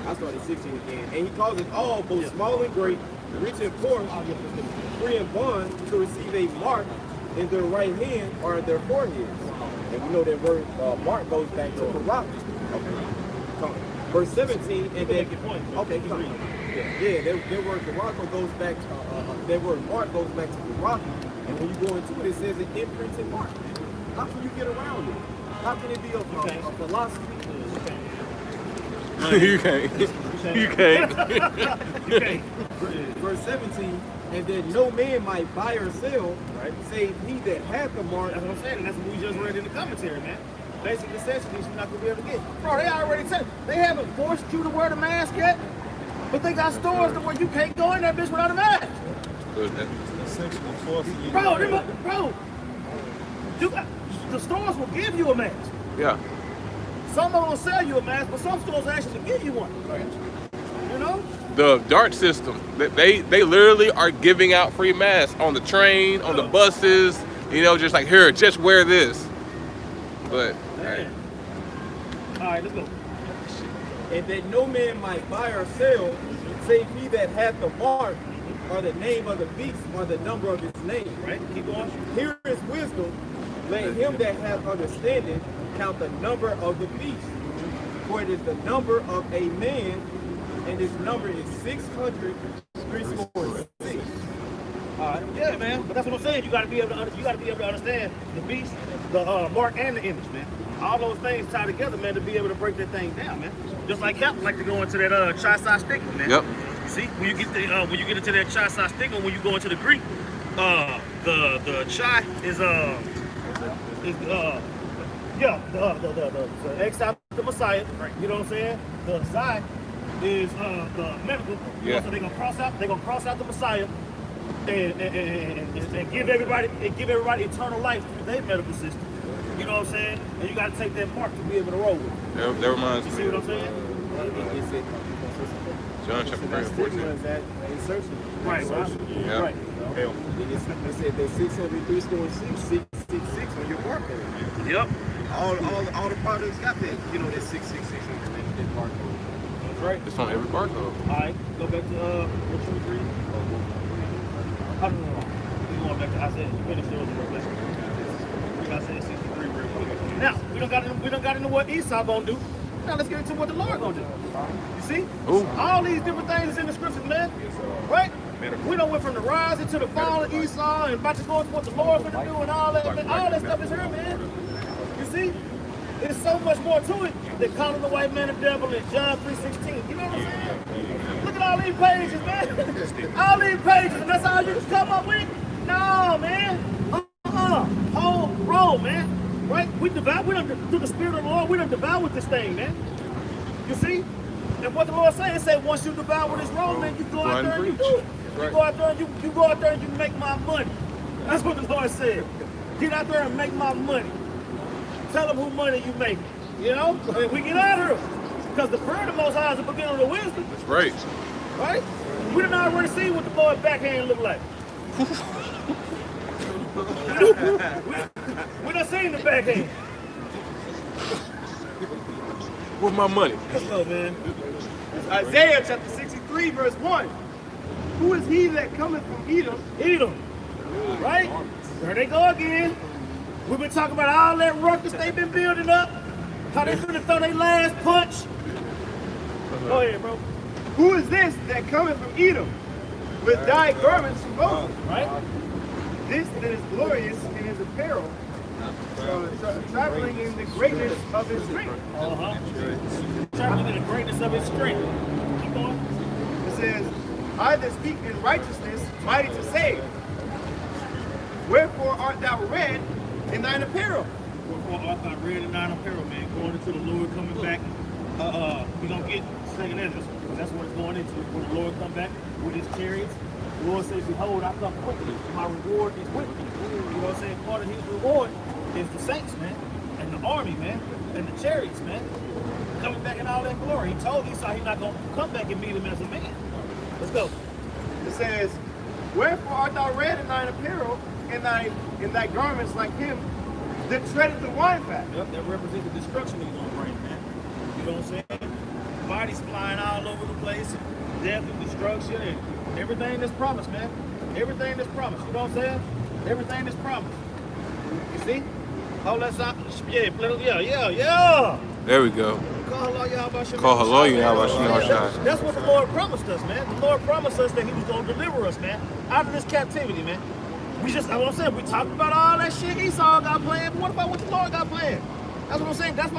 I started 16 again. And he calls it all, both small and great, rich and poor, free and bond, to receive a mark in their right hand or in their foreheads. And we know that word mark goes back to Barak. Okay. Verse 17, and then okay, their word Barak goes back. Their word mark goes back to Barak. And when you go into it, it says an imprinted mark. How can you get around it? How can it be a philosophy? You can't. You can't. You can't. Verse 17, and that no man might buy or sell, right, save he that hath the mark. That's what I'm saying, and that's what we just read in the commentary, man. Basic necessities you're not gonna be able to get. Bro, they already said they haven't forced you to wear the mask yet, but they got stores to where you can't go in that bitch without a mask. Bro, the stores will give you a mask. Yeah. Some of them will sell you a mask, but some stores actually give you one. You know? The DART system, they literally are giving out free masks on the train, on the buses, you know, just like, here, just wear this. But, hey. All right, let's go. And that no man might buy or sell, save he that hath the mark, or the name of the beast, or the number of his name. Right, keep going. Here is wisdom. Let him that hath understanding count the number of the beast. For it is the number of a man, and his number is 666. Yeah, man. But that's what I'm saying. You gotta be able to understand the beast, the mark, and the image, man. All those things tie together, man, to be able to break that thing down, man. Just like Captain like to go into that tri-side sticker, man. Yep. See, when you get into that tri-side sticker, when you go into the Greek, the chi is the X out the Messiah, you know what I'm saying? The Xi is the medical. Yeah. So they're gonna cross out the Messiah and give everybody eternal life through their medical system. You know what I'm saying? And you gotta take that mark to be able to roll with it. That reminds me. You see what I'm saying? John chapter 3 and 14. Right. Yeah. Right. They said that 603 store 666 on your barcode. Yep. All the products got that. You know that 666 on that barcode. That's right. It's on every barcode. All right. Go back to what you agree. No. You going back to Isaiah? You finished yours real quick. We got Isaiah 63 real quick. Now we don't got into what Esau gonna do. Now let's get into what the Lord gonna do. You see? Ooh. All these different things is in the scriptures, man. Right? We done went from the rising to the fall of Esau and about to go into what the Lord gonna do and all that. All that stuff is here, man. You see? There's so much more to it than calling the white man a devil in John 3:16. You know what I'm saying? Look at all these pages, man. All these pages, and that's all you just come up with? No, man. Whole roll, man. Right? We done, through the Spirit of the Lord, we done devoured this thing, man. You see? And what the Lord said, it said once you devour this roll, man, you go out there and you do it. You go out there and you go out there and you make my money. That's what the Lord said. Get out there and make my money. Tell them who money you make. You know? And we get out of here. Because the prayer of the Most High is the beginning of the wisdom. That's right. Right? We done already seen what the Lord's backhand look like. we done seen the backhand. Where's my money? Let's go, man. Isaiah chapter 63, verse 1. Who is he that cometh from Edom? Edom. Right? There they go again. We've been talking about all that ruckus they've been building up. How they finna throw their last punch. Go ahead, bro. Who is this that cometh from Edom with dyed garments from Moses? Right? This that is glorious in his apparel, traveling in the greatness of his strength. Traveling in the greatness of his strength. Keep going. It says, I that speak in righteousness, mighty to save. Wherefore art thou red in thine apparel? Wherefore art thou red in thine apparel, man. Going into the Lord, coming back. We don't get second Ezra. That's what it's going into. When the Lord come back with his chariots, the Lord says, behold, I come quickly. My reward is with me. You know what I'm saying? Part of his reward is the saints, man. And the army, man. And the chariots, man. Coming back in all that glory. He told Esau he's not going to come back and meet him as a man. Let's go. It says, wherefore art thou red in thine apparel, and thy garments like him that treadeth the wine fat? Yep, that represents the destruction he's going to bring, man. You know what I'm saying? Bodies flying all over the place, and death and destruction, and everything that's promised, man. Everything that's promised. You know what I'm saying? Everything that's promised. You see? Oh, that's not. Yeah. There we go. Call hello, Yahweh. That's what the Lord promised us, man. The Lord promised us that he was going to deliver us, man, out of this captivity, man. We just, that's what I'm saying, we talked about all that shit Esau got planned, but what about what the Lord got planned? That's what I'm saying. That's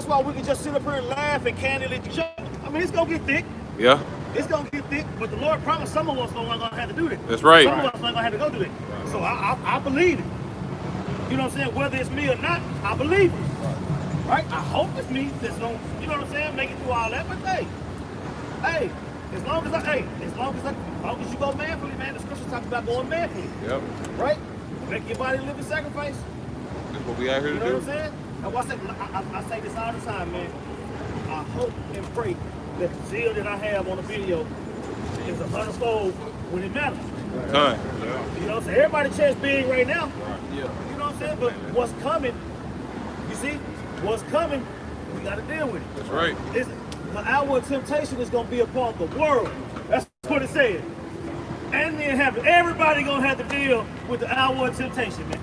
why we can just sit up here and laugh and candidly joke. I mean, it's going to get thick. Yeah. It's going to get thick, but the Lord promised some of us are going to have to do this. That's right. Some of us are going to have to go do it. So I believe it. You know what I'm saying? Whether it's me or not, I believe it. Right? I hope it's me that's going to, you know what I'm saying, make it through all that. But hey, as long as you go manfully, man, the scripture talks about going manfully. Yep. Right? Make your body live in sacrifice. That's what we out here to do. You know what I'm saying? I say this all the time, man. I hope and pray that the zeal that I have on the video is 100-fold when it matters. Done. You know what I'm saying? Everybody chest big right now. Yeah. You know what I'm saying? But what's coming, you see, what's coming, we got to deal with it. That's right. The hour of temptation is going to be upon the world. That's what it says. And then everybody going to have to deal with the hour of temptation, man.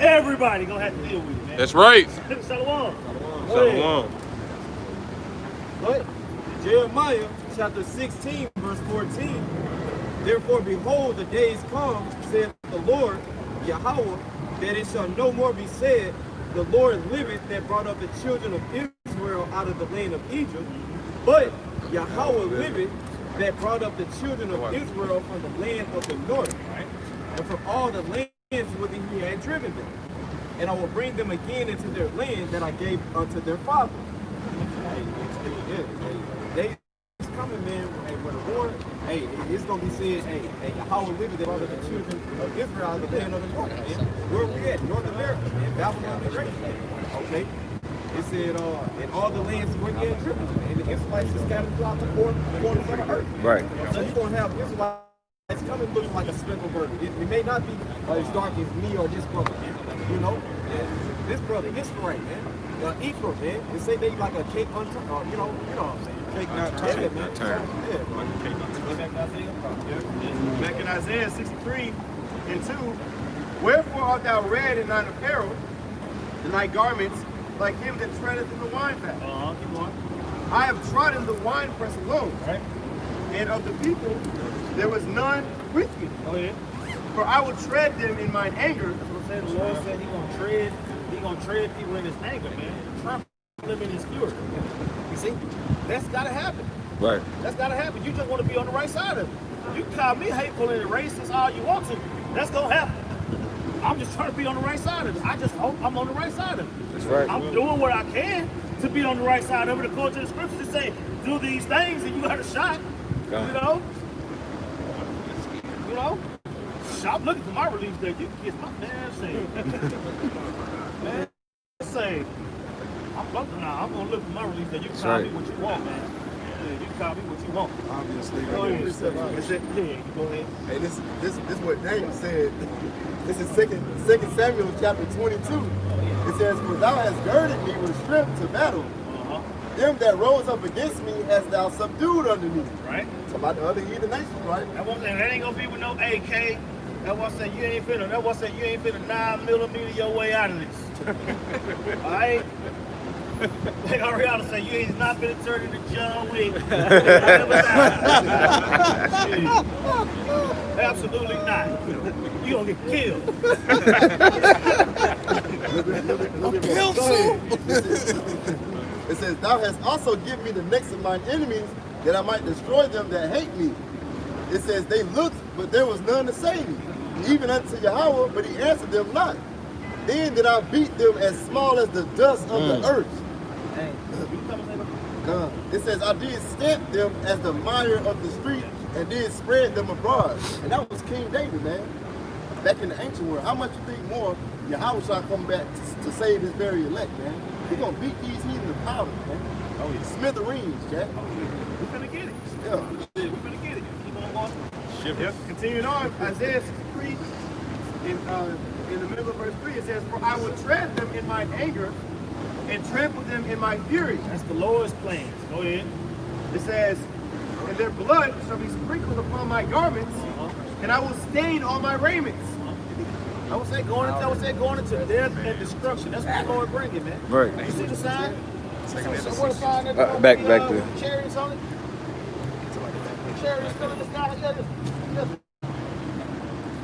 Everybody going to have to deal with it, man. That's right. Shalom. Shalom. Go ahead. Jeremiah chapter 16, verse 14. Therefore, behold, the days come, saith the Lord, Yahweh, that it shall no more be said, the Lord liveth that brought up the children of Israel out of the land of Egypt, but Yahweh liveth that brought up the children of Israel from the land of the north, and from all the lands whither he had driven them. And I will bring them again into their land that I gave unto their fathers. They coming, man. Hey, when the Lord, hey, it's gonna be said, hey, Yahweh liveth that brought up the children of Israel out of the land of the north, man. Where we at? North America, man. Babylon the Great. Okay. It said, in all the lands where he had driven them, and the Israelites are scattered throughout the four corners of the earth. Right. So you're gonna have Israelites coming looking like a speckled bird. It may not be as dark as me or this brother, man. You know, this brother, Israel, man. Ephraim, man. They say they like a cake on top, you know what I'm saying? Cake not turned. Not turned. Yeah, like a cake on top. Back in Isaiah 63 and 2, wherefore art thou red in thine apparel, and thy garments like him that treadeth in the wine fat? Keep going. I have trodden the winepress alone, Right. and of the people there was none with me. Go ahead. For I will tread them in mine anger. That's what I'm saying. The Lord said He gonna tread people in his anger, man. Trample them in his fury. You see? That's gotta happen. Right. That's gotta happen. You just want to be on the right side of it. You can call me hateful and racist all you want to. That's gonna happen. I'm just trying to be on the right side of it. I just hope I'm on the right side of it. That's right. I'm doing what I can. to be on the right side of it. According to the scriptures, it say, do these things and you got a shot. You know? I'm looking for my release date. You can get my man saved. Man saved. I'm gonna look for my release date. You can call me what you want, man. Yeah, you can call me what you want. Obviously. Go ahead. Go ahead. Hey, this is what Daniel said. This is 2 Samuel chapter 22. It says, for thou hast girded me with strength to battle. Them that rose up against me hast thou subdued unto me. Right. It's about the other heathen nations, right? That ain't gonna be with no AK. That was say you ain't finna 9mm your way out of this. Alright? Like Ariana say, you ain't not finna turn into John Wick. Absolutely not. You gonna get killed. It says, thou hast also given me the necks of mine enemies, that I might destroy them that hate me. It says, they looked, but there was none to save me, even unto Yahweh, but he answered them not. Then did I beat them as small as the dust of the earth. It says, I did stamp them as the mire of the street, and did spread them abroad. And that was King David, man. Back in the ancient world. How much you think more Yahweh shall come back to save his very elect, man? He's gonna beat these heathen to powder, man. Oh yeah. Smithereens, Jack. We finna get it. Yeah. We finna get it. Keep on going. Yep. Continuing on, Isaiah 63, in the middle of verse 3, it says, for I will tread them in mine anger, and trample them in my fury. That's the Lord's plans. Go ahead. It says, and their blood shall be sprinkled upon my garments, and I will stain all my raiments. I would say going into death and destruction. That's what the Lord bringing, man. Right. You see the sign? What sign that back there. Chariots on it? Chariots still in the sky.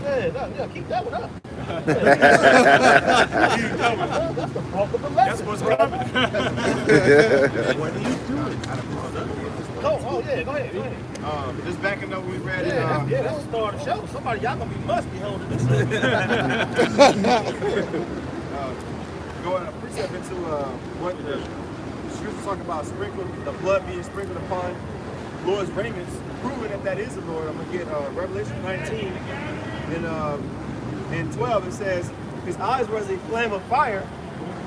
Yeah, keep that one up. That's the bulk of the lesson. That's what's coming. What do you do? Oh yeah, go ahead. Just backing up, we read that's the start of the show. Somebody, y'all gonna be musty holding this. Going a precept into what the scriptures talk about, the blood being sprinkled upon Lord's raiments, proving that is the Lord. I'm gonna get Revelation 19 in 12. It says, his eyes were as a flame of fire,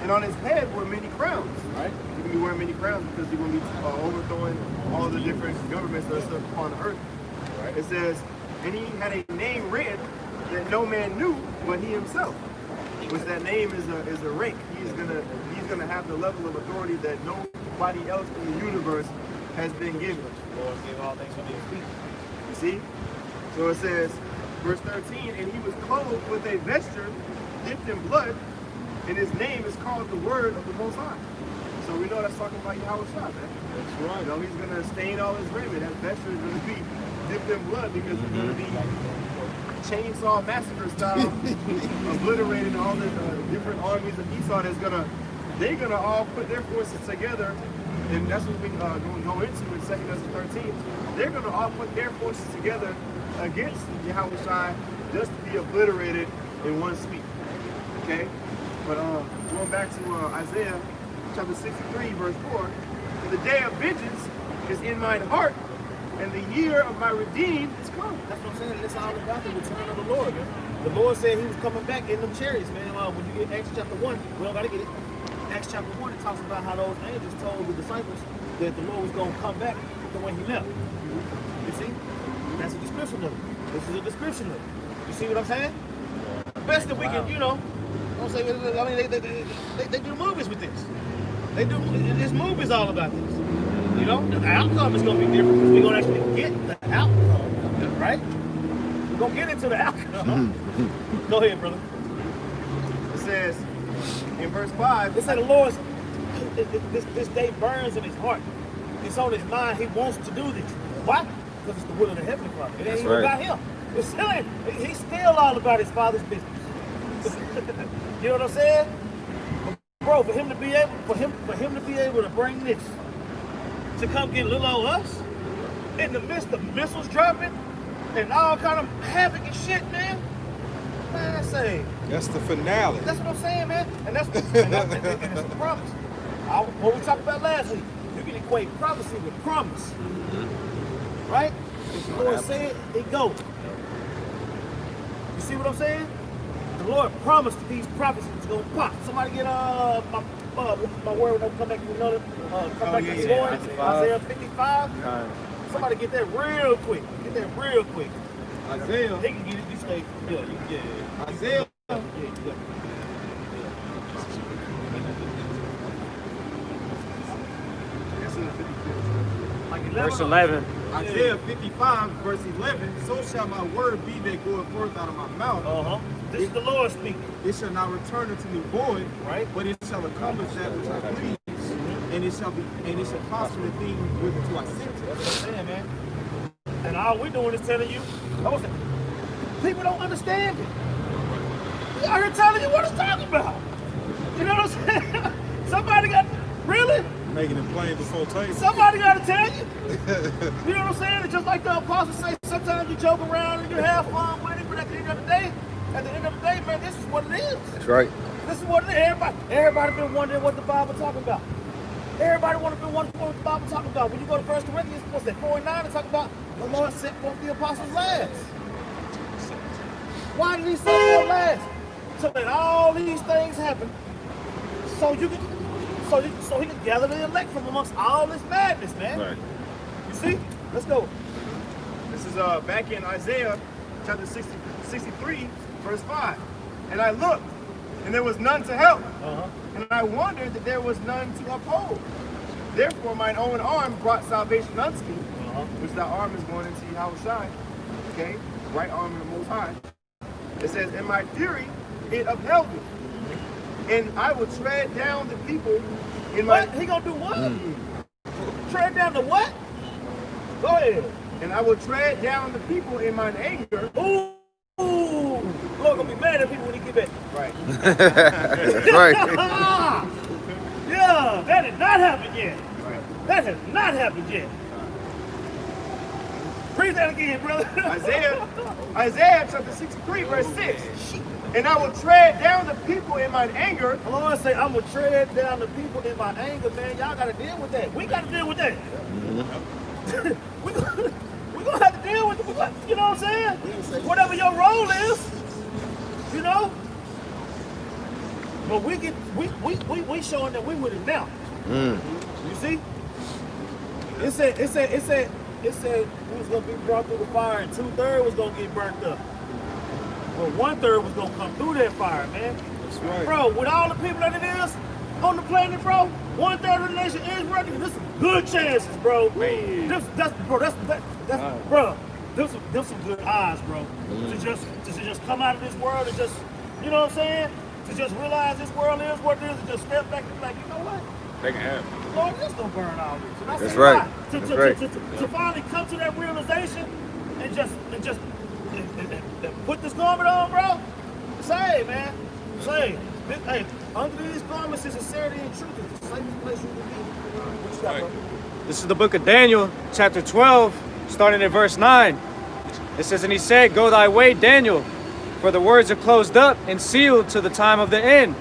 and on his head were many crowns. Right? He's gonna be wearing many crowns because he's gonna be overthrowing all the different governments that are stuck upon the earth. Right? It says, and he had a name written that no man knew but he himself. Which that name is a rank. He's gonna have the level of authority that nobody else in the universe has been given. Lord gave all things within his feet. You see? So it says, verse 13, and he was clothed with a vesture dipped in blood, and his name is called the Word of the Most High. So we know that's talking about Yahweh Shah, man. That's right. You know, he's gonna stain all his raiment. That vesture is gonna be dipped in blood because it's gonna be chainsaw massacre style, obliterating all the different armies of Esau. They're gonna all put their forces together, and that's what we're gonna go into in 2 Thessalonians 13. They're gonna all put their forces together against Yahweh Shai just to be obliterated in one sweep. Okay, but going back to Isaiah chapter 63, verse 4, the day of vengeance is in mine heart, and the year of my redeemed is come. That's what I'm saying. It's all about the return of the Lord, man. The Lord said he was coming back in them chariots, man. When you get Acts chapter 1, we don't got to get it. Acts chapter 1, it talks about how those angels told the disciples that the Lord was going to come back the way he left. You see? That's a description of it. This is a description of it. You see what I'm saying? The best that we can, you know, I'm saying, I mean, they do movies with this. This movie's all about this. You know, the outcome is going to be different because we're going to actually get the outcome, right? We're going to get into the outcome. Go ahead, brother. It says in verse 5, It said the Lord's, this day burns in his heart. It's on his mind. He wants to do this. Why? Because it's the will of the Heavenly Father. It ain't even about him. It's still, he's still all about his Father's business. You know what I'm saying? Bro, for him to be able to bring this to come get little old us in the midst of missiles dropping and all kind of havoc and shit, man. Man, I say That's the finale. that's what I'm saying, man. And that's and it's a promise. What we talked about last week, you can equate prophecy with promise. Right? If the Lord said, it goes. You see what I'm saying? The Lord promised these prophecies was going to pop. Somebody get my word when I come back to another. Come back to the Lord. Isaiah 55. Somebody get that real quick. Get that real quick. Isaiah. They can get it. You stay. Yeah. Isaiah. Verse 11. Isaiah 55, verse 11. So shall my word be that goeth forth out of my mouth. This is the Lord speaking. It shall not return unto me void, Right? but it shall accomplish that which I please, and it shall prosper the thing whitherto I sent it. That's what I'm saying, man. And all we're doing is telling you, people don't understand it. We out here telling you what it's talking about. You know what I'm saying? Somebody got, really? Making it plain before table. Somebody got to tell you. You know what I'm saying? It's just like the apostles say, sometimes you joke around and you have fun with it, but at the end of the day, man, this is what it is. That's right. This is what it is. Everybody been wondering what the Bible talking about. Everybody been wondering what the Bible talking about. When you go to 1 Corinthians, what's that, 4 and 9, it talk about the Lord sent forth the apostles last. Why did he send forth last? So that all these things happen, so he can gather the elect from amongst all this madness, man. Right. You see? Let's go. This is back in Isaiah chapter 63, verse 5. And I looked, and there was none to help. And I wondered that there was none to uphold. Therefore mine own arm brought salvation unto me, which that arm is going into Yahushua. Okay? Right arm of the Most High. It says, in my fury it upheld me. And I will tread down the people in my... What? He gonna do what? Tread down the what? Go ahead. And I will tread down the people in mine anger. Ooh. Lord gonna be mad at people when he get back. Right. Right. Yeah, that has not happened yet. Right. That has not happened yet. Read that again, brother. Isaiah chapter 63, verse 6. And I will tread down the people in mine anger. The Lord say, I'm gonna tread down the people in my anger, man. Y'all gotta deal with that. We gotta deal with that. We're gonna have to deal with it. You know what I'm saying? Whatever your role is, you know. But we showing that we with it now. You see? It said we was gonna be brought through the fire, and 2/3 was gonna get burnt up. Well, 1/3 was gonna come through that fire, man. That's right. Bro, with all the people that it is on the planet, bro, 1/3 of the nation is Israel. This is good chances, bro. Man. That's bro. There's some good odds, bro. To just come out of this world and just, you know what I'm saying? To just realize this world is what it is, and just step back and be like, you know what? They can have it. Lord, this gonna burn all this. And I That's say, right. why? That's right. To finally come to that realization and just put this garment on, bro. Say, man. Say, hey, under these garments is sincerity and truth. It's the safest place you can be. What you got, bro? This is the book of Daniel, chapter 12, starting at verse 9. It says, and he said, go thy way, Daniel, for the words are closed up and sealed to the time of the end.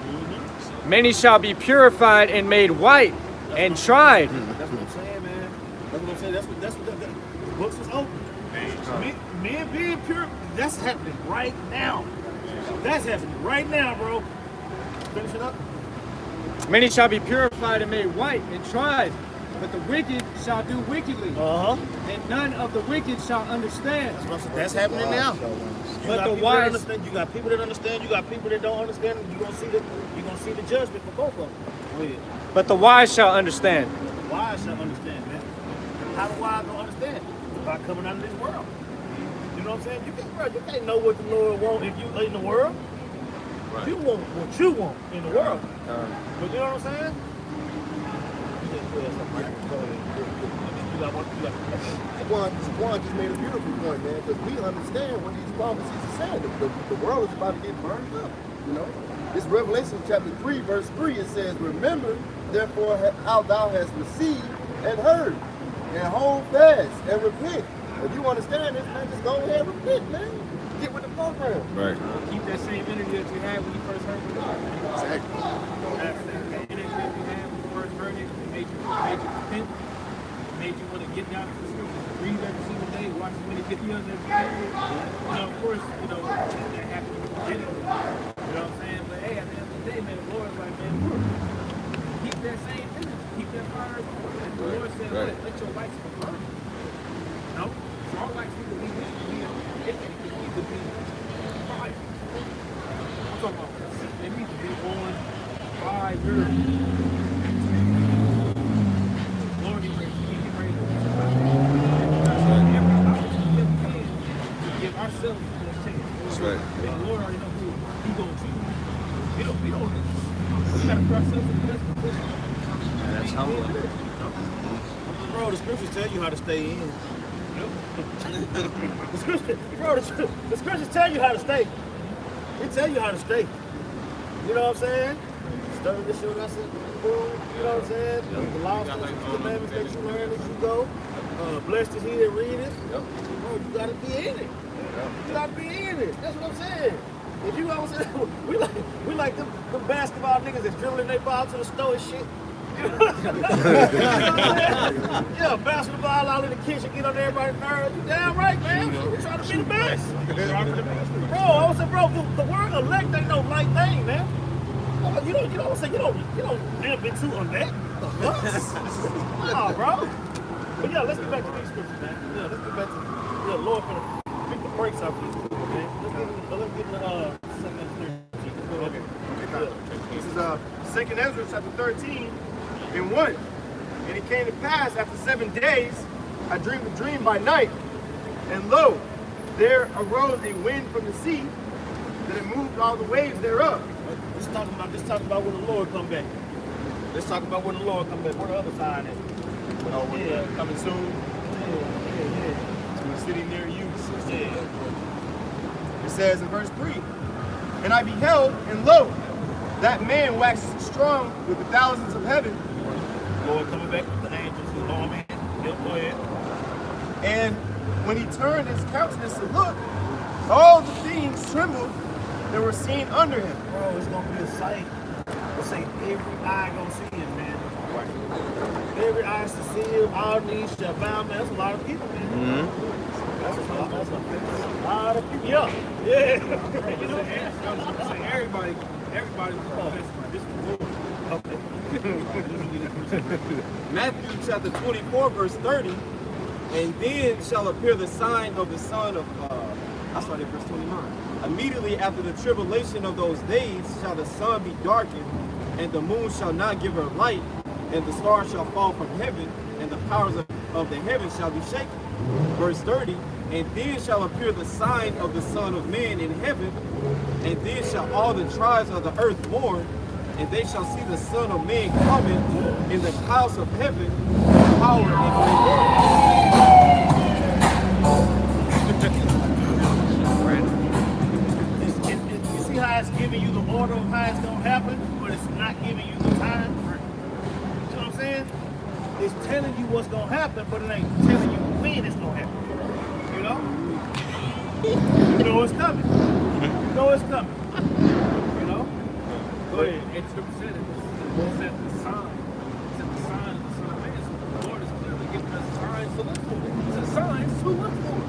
Many shall be purified and made white and tried. That's what I'm saying, man. That's what I'm saying. That's what the books was open. Men being pure, that's happening right now. That's happening right now, bro. Finish it up. Many shall be purified and made white and tried, but the wicked shall do wickedly, and none of the wicked shall understand. That's happening now. But the wise, you got people that understand, you got people that don't understand, and you're gonna see the judgment for both of them. Go ahead. but the wise shall understand. The wise shall understand, man. How the wise don't understand? By coming out of this world. You know what I'm saying? You can't know what the Lord wants if you in the world. Right. You want what you want in the world. But you know what I'm saying? Juan just made a beautiful point, man, because we understand what these prophecies are saying. The world is about to get burned up, you know? It's Revelation chapter 3, verse 3. It says, remember, therefore, how thou hast received and heard, and hold fast and repent. If you understand this, man, just go ahead and repent, man. Get with the program. Right. Keep that same energy that you had when you first heard the Lord. Exactly. That energy that you had when you first heard get down to the scriptures, read every single day, watch as many videos every day. Of course, that happens genuinely. You know what I'm saying? But hey, at the end of the day, man, the Lord's like, man, keep that same energy, keep that fire going. And the Lord said, let your lights be burning. So our lights need to be lit. If anything, need to be fire. I'm talking about they need to be on fire. Lord, get ready to every opportunity that we can to give ourselves a chance. That's right. And the Lord already know who He's going to choose. We don't we got to put ourselves in the best position. That's humbling. Bro, the scriptures tell you how to stay in. The scriptures tell you how to stay. They tell you how to stay. You know what I'm saying? Study to show that's it. You know what I'm saying? The law, statutes, commandments that you learn as you go. Blessed is he that readeth. Bro, you gotta be in it. You gotta be in it. That's what I'm saying. If you ever say we like them basketball niggas that's dribbling their ball to the store and shit. Yeah, basketball out in the kitchen, get on everybody's nerves. You damn right, man. We're trying to be the best. Bro, I was saying, bro, the word elect ain't no light thing, man. You don't live into elect. Nah, bro. But yeah, let's get back to these scriptures, man. Yeah, let's get back to Lord for pick the brakes off these scriptures, man. Let's get in the 2 Ezra 13. Okay. This is 2 Ezra chapter 13 and 1. And it came to pass after 7 days, I dreamed a dream by night, and lo, there arose a wind from the sea that it moved all the waves thereof. Let's talk about when the Lord come back. Let's talk about when the Lord come back. Where the other side is? Coming soon. Yeah. To a city near you. It says in verse 3, and I beheld, and lo, that man waxed strong with the thousands of heaven. Lord coming back with the angels, his army. Yep, go ahead. And when he turned his countenance to look, all the things trembled that were seen under him. Bro, it's gonna be a sight. Let's say every eye gonna see him, man. Every eye shall see him, all knees shall bow, man. That's a lot of people, man. That's a lot of people. Yeah. You know, everybody this is the Lord. Matthew chapter 24, verse 30. And then shall appear the sign of the son of, I started at verse 29. Immediately after the tribulation of those days shall the sun be darkened, and the moon shall not give her light, and the stars shall fall from heaven, and the powers of the heavens shall be shaken. Verse 30. And then shall appear the sign of the Son of Man in heaven, and then shall all the tribes of the earth mourn, and they shall see the Son of Man coming in the clouds of heaven with power and glory. You see how it's giving you the order of how it's going to happen, but it's not giving you the time? You know what I'm saying? It's telling you what's going to happen, but it ain't telling you when it's going to happen. You know? You know it's coming. You know it's coming. You know? Go ahead. And scripture said it. The sign. It's the sign of the Son of Man. So the Lord is clearly giving us signs to look for. It's a sign to look for.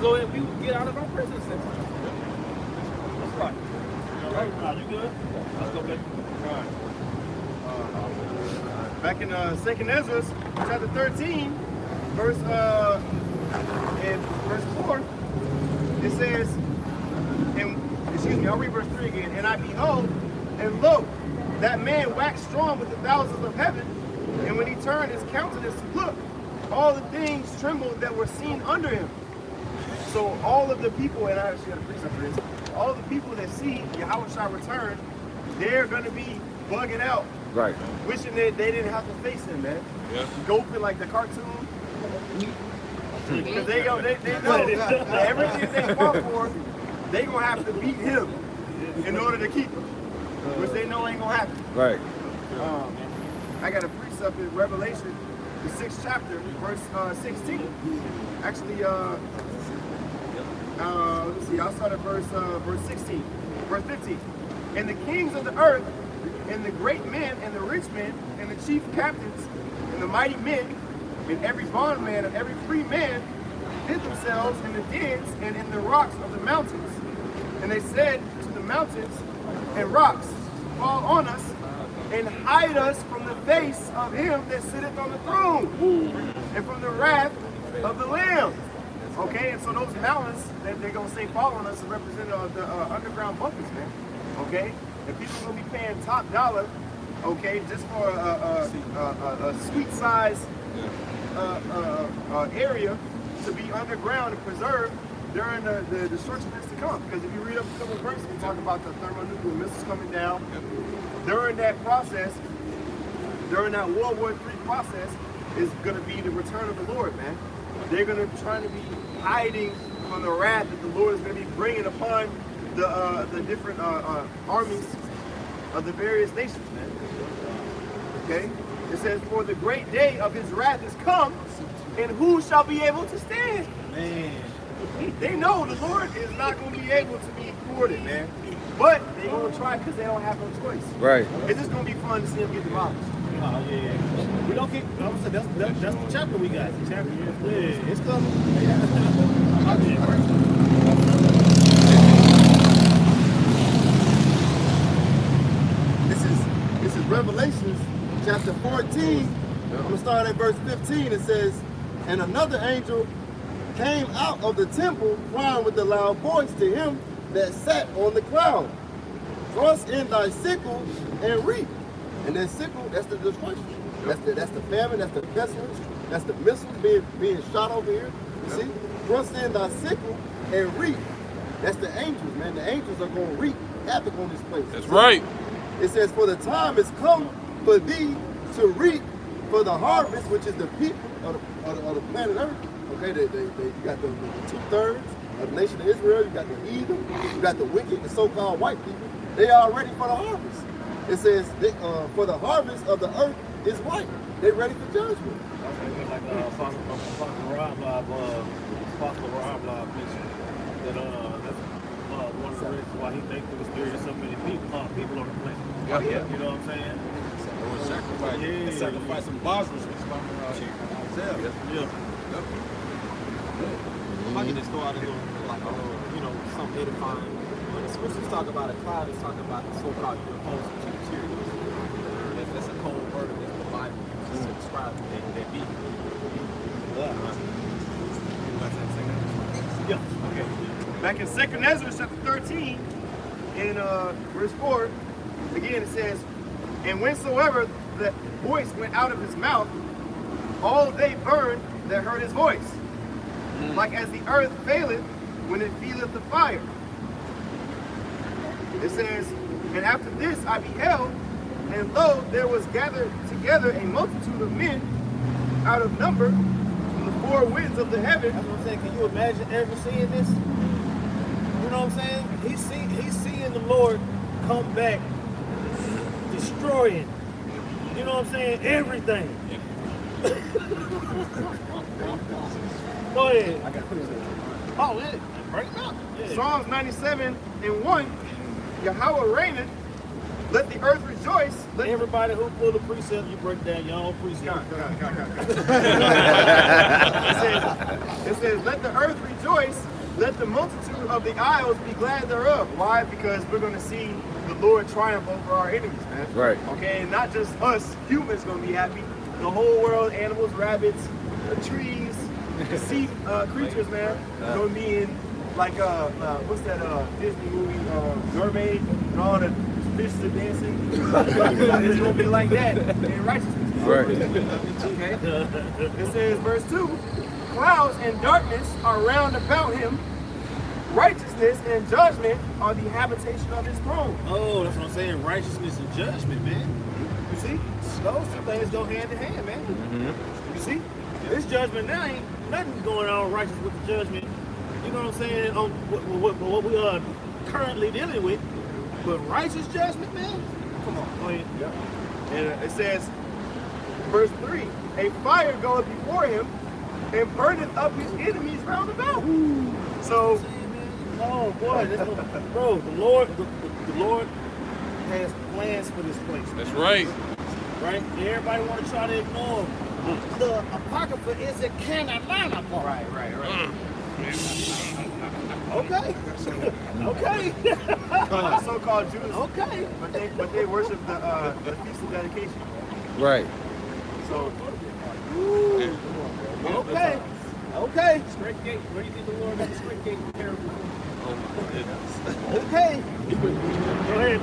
So that we will get out of our prison sentence. That's right. All right, now, you good? Let's go back. Back in 2 Ezra chapter 13, verse 4, it says, I'll read verse 3 again. And I behold, and lo, that man waxed strong with the thousands of heaven, and when he turned his countenance to look, all the things trembled that were seen under him. So all of the people, and I actually got a precept for this, all of the people that see Yahweh shall return, they're going to be bugging out. Right. Wishing that they didn't have to face him, man. Yeah. Goping like the cartoon. Because they know that everything they fought for, they gonna have to beat him in order to keep him, which they know ain't gonna happen. Right. I got a precept in Revelation, the 6th chapter, verse 16. Actually, let's see. I'll start at verse 16, verse 15. And the kings of the earth, and the great men, and the rich men, and the chief captains, and the mighty men, And every bondman and every free man hid themselves in the dens and in the rocks of the mountains. And they said to the mountains and rocks, fall on us and hide us from the face of him that sitteth on the throne and from the wrath of the Lamb. Okay, and so those mountains that they're going to say fall on us are representative of the underground bunkers, man. Okay, and people are going to be paying top dollar, okay, just for a sweet size area to be underground and preserved during the destruction that's to come. Because if you read up a couple of verses, we talk about the thermonuclear missiles coming down. During that process, during that World War III process, is going to be the return of the Lord, man. They're going to try to be hiding from the wrath that the Lord is going to be bringing upon the different armies of the various nations, man. Okay? It says, for the great day of his wrath is come, and who shall be able to stand? Man. They know the Lord is not going to be able to be thwarted, man. But they're going to try because they don't have no choice. Right. It's just going to be fun to see them get demolished. Oh, yeah. We don't get, that's the chapter we got. The chapter, yeah, it's coming. This is Revelations chapter 14. I'm going to start at verse 15. It says, and another angel came out of the temple crying with a loud voice to him that sat on the cloud, thrust in thy sickle and reap. And that sickle, that's the destruction. That's the famine, that's the pestilence, that's the missiles being shot over here. You see? Thrust in thy sickle and reap. That's the angels, man. The angels are going to reap havoc on this place. That's right. It says, for the time is come for thee to reap for the harvest, which is the people of the planet Earth. Okay, you got the 2/3 of the nation of Israel, you got the heathen, you got the wicked, the so-called white people. They are ready for the harvest. It says, for the harvest of the earth is white. They're ready for judgment. Like Apostle Rob mentioned that that's one of the reasons why he thankful the spirit of so many people on the planet. Yeah. You know what I'm saying? Sacrificing Lazarus was coming out here. Yeah. If I can just throw out a little, like a little, something edifying. When the scriptures talk about a cloud, it's talking about the so-called UFOs and Chariots. That's a cold word that the Bible uses to describe that being. Yeah. Okay. Back in 2 Ezra chapter 13, in verse 4, again it says, and whensoever the voice went out of his mouth, all they burned that heard his voice. Like as the earth faileth when it feeleth the fire. It says, and after this I beheld, and lo, there was gathered together a multitude of men out of number from the four winds of the heaven. That's what I'm saying. Can you imagine ever seeing this? You know what I'm saying? He's seeing the Lord come back, destroying. You know what I'm saying? Everything. Go ahead. I got Oh, yeah. break it up. Yeah. Psalms 97:1, Yahweh reigneth, let the earth rejoice. Let Everybody who pull the precept, you break down your own precept. It says, let the earth rejoice, let the multitude of the isles be glad thereof. Why? Because we're going to see the Lord triumph over our enemies, man. Right. Okay, and not just us humans going to be happy. The whole world, animals, rabbits, trees, sea creatures, man, going to be in, like, what's that Disney movie, Mermaid, and all the fishes are dancing. It's going to be like that in righteousness. Right. Okay. It says, verse 2, clouds and darkness are round about him. Righteousness and judgment are the habitation of his throne. Oh, that's what I'm saying. Righteousness and judgment, man. You see? Those two things go hand in hand, man. Mm-hmm. You see? This judgment now ain't nothing going on righteous with the judgment. You know what I'm saying? On what we are currently dealing with. But righteous judgment, man? Come on. Go ahead. Yeah. And it says, verse 3, a fire goeth before him and burneth up his enemies round about. So, oh boy, bro, the Lord has plans for this place. That's right. Right? Everybody want to try to ignore him. The Apocrypha is a Carolina part. Right. Okay. Okay. So-called Jews. Okay. But they worship the Feast of Dedication. Right. So, Okay. Okay. Straight gate. Where do you think the Lord made the straight gate parable? Okay. go ahead.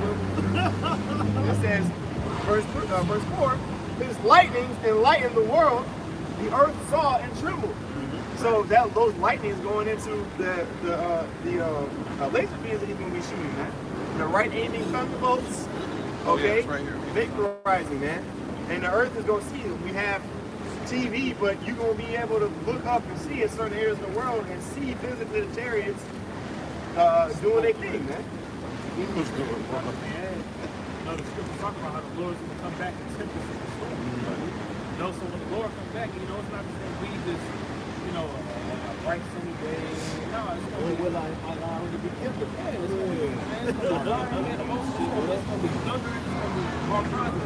It says, verse 4, his lightnings enlightened the world, the earth saw and trembled. So those lightnings going into the laser beams that he's going to be shooting, man. The right aiming thunderbolts, okay, it's right here. vaporizing, man. And the earth is going to see it. We have TV, but you're going to be able to look up and see in certain areas of the world and see physically the chariots doing their thing, man. You know, the scripture talk about how the Lord's going to come back and tempt us in the storm. You know, so when the Lord comes back, you know, it's not just going to be this, you know, a bright sunny day. No, it's going to be allow him to be killed. Yeah, it's going to be, man, it's going to be dark and emotional. It's going to be thunder. It's going to be all kinds of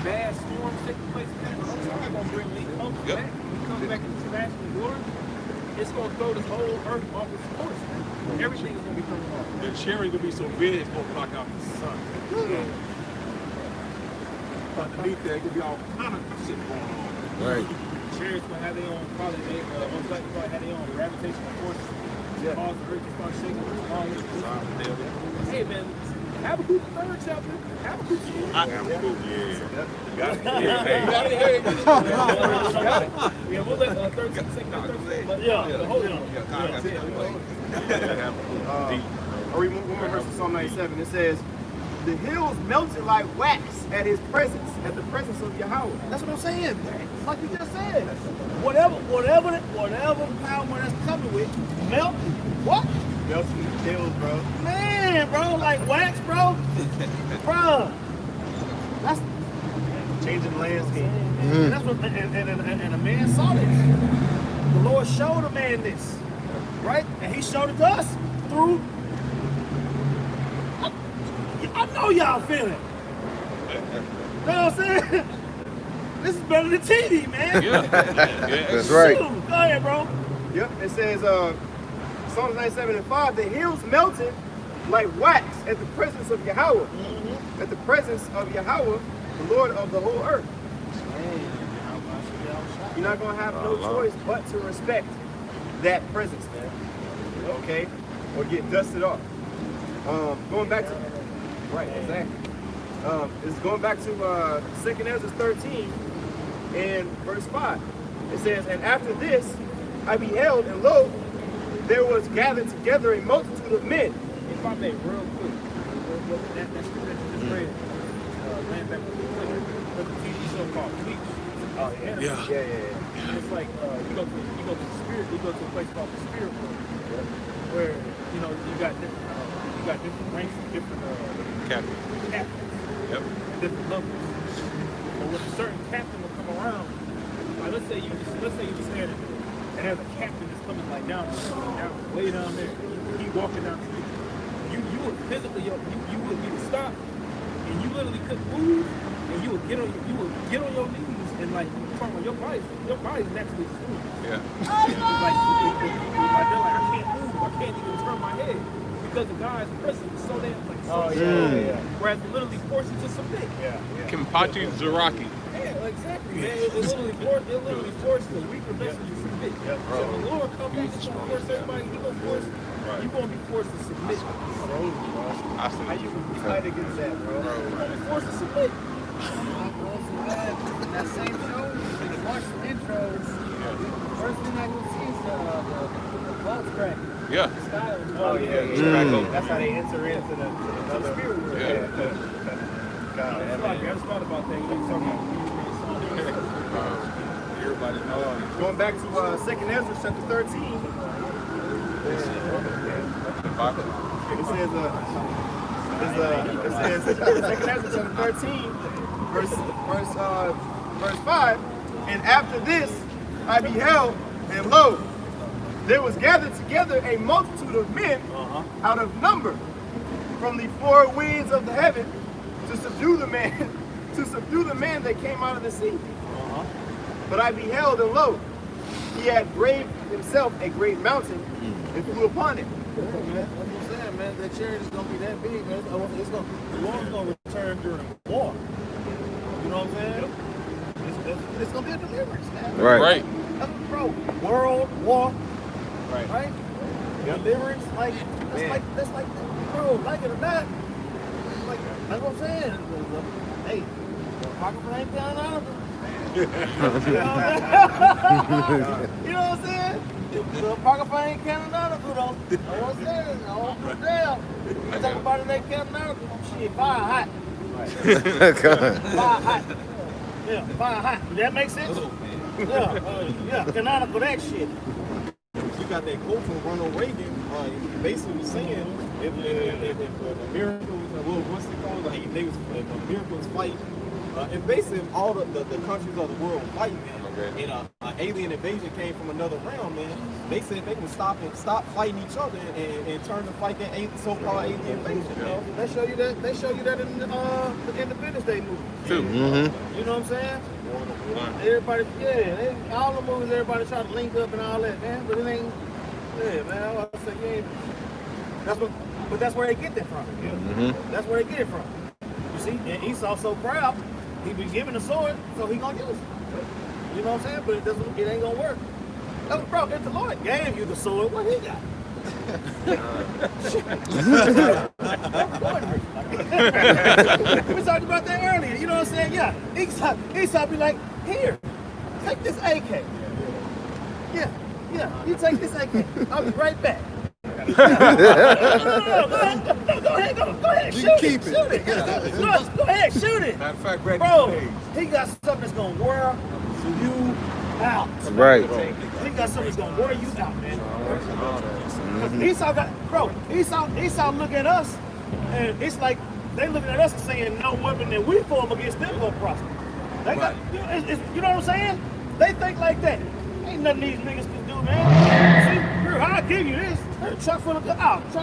bad storms taking place. I'm sorry, going to bring me comes back. When he comes back into national glory, it's going to throw this whole earth off its course, man. Everything is going to be thrown off. The chariot gonna be so big, it's gonna block out the sun. Underneath there, it could be all kind of shit going on. Right. Chariots gonna have their own, probably they most likely probably have their own gravitational force. Yeah. Cause the earth to start shaking. Hey man, Habakkuk the 3rd chapter. Habakkuk. Got it. Yeah, we'll let 13 seconds. But yeah, hold on. I'll read one more verse of Psalm 97. It says, the hills melted like wax at his presence, at the presence of Yahweh. That's what I'm saying. Like you just said. Whatever power that's coming with, melt. What? Melting the hills, bro. Man, bro, like wax, bro. Bro. That's Changing the landscape. and that's what and a man saw this. The Lord showed a man this. Right? And he showed it to us through. I know y'all feel it. You know what I'm saying? This is better than TV, man. Yeah. That's right. Shoot. Go ahead, bro. Yep, it says, Psalms 97 and 5, the hills melted like wax at the presence of Yahweh. At the presence of Yahweh, the Lord of the whole earth. You're not going to have no choice but to respect that presence, man. Okay? Or get dusted off. Going back to... Right, exactly. It's going back to 2nd Ezra 13 and verse 5. It says, and after this I beheld, and lo, there was gathered together a multitude of men. If I may, real quick, that scripture that you just read, land back with the TV show called Bleach. Oh, yeah. It's like you go to the spirit, you go to a place called the spirit world, where you know you got different ranks, different Captain. captains, Yep. different levels. But when a certain captain will come around, like let's say you just standing there, and there's a captain that's coming like down, way down there. He walking down to you. You would physically, you would need to stop, and you literally couldn't move, and you would get on your knees, and like your body's naturally smooth. Yeah. Like I can't move, I can't even turn my head because the guy's presence is so damn like so whereas it literally forces you to submit. Kimpachi Zaraki. Yeah, exactly, man. It literally forces the weaker vessel to submit. So the Lord comes back, he's gonna force everybody, you're gonna be forced to submit. I see. How you fight against that, bro? You're gonna be forced to submit. That same show, if you watch the intros, first thing I can see is the bolts crack. Yeah. The sky was Oh, blowing. That's how they enter into the spirit world. Yeah. God, I just thought about that. You talking about Everybody knows. going back to 2nd Ezra chapter 13. It says 2nd Ezra chapter 13, verse 5. And after this I beheld, and lo, there was gathered together a multitude of men out of number from the four winds of the heaven to subdue the man that came out of the sea. But I beheld, and lo, he had graved himself a great mountain and flew upon it. Yeah, man. That's what I'm saying, man. That chariot is gonna be that big, man. The Lord's gonna return during war. You know what I'm saying? It's gonna be a deliverance, man. Right. Bro, world war. Right? Deliverance, that's like, bro, like it or not. Like, that's what I'm saying. Hey, the apocrypha ain't down out of it. You know what I'm saying? The apocrypha ain't counting out of it, though. That's what I'm saying. I don't put it down. You talk about it, they counting out of it. Shit, fire hot. Fire hot. Yeah, fire hot. Does that make sense? Yeah, canonical that shit. You got that quote from Ronald Reagan, basically saying if the miracles, what's it called? Like they was miracles fight. If basically if all the countries of the world fight, man, and an alien invasion came from another realm, man, they said they can stop fighting each other and turn to fight that so-called alien invasion. Man. They show you that. They show you that in the Independence Day movie. Too. You know what I'm saying? Everybody, all the movies, everybody try to link up and all that, man. But it ain't. Yeah, man. I say you ain't. But that's where they get that from. That's where they get it from. You see, and Esau so proud, he been given a sword, so he gonna use it. You know what I'm saying? But it ain't gonna work. Oh, bro, if the Lord gave you the sword, what he got? We talked about that earlier. You know what I'm saying? Yeah. Esau be like, here, take this AK. Yeah. You take this AK. I'll be right back. Go ahead, shoot it. Shoot it. Go ahead, shoot it. Matter of fact, Greg, bro, he got something that's gonna wear you out. Right. He got something that's gonna wear you out, man. Esau look at us, and it's like they looking at us and saying no weapon that we form against them will prosper. They got, you know what I'm saying? They think like that. Ain't nothing these niggas can do, man. See, I'll give you this. A truck full of guns. You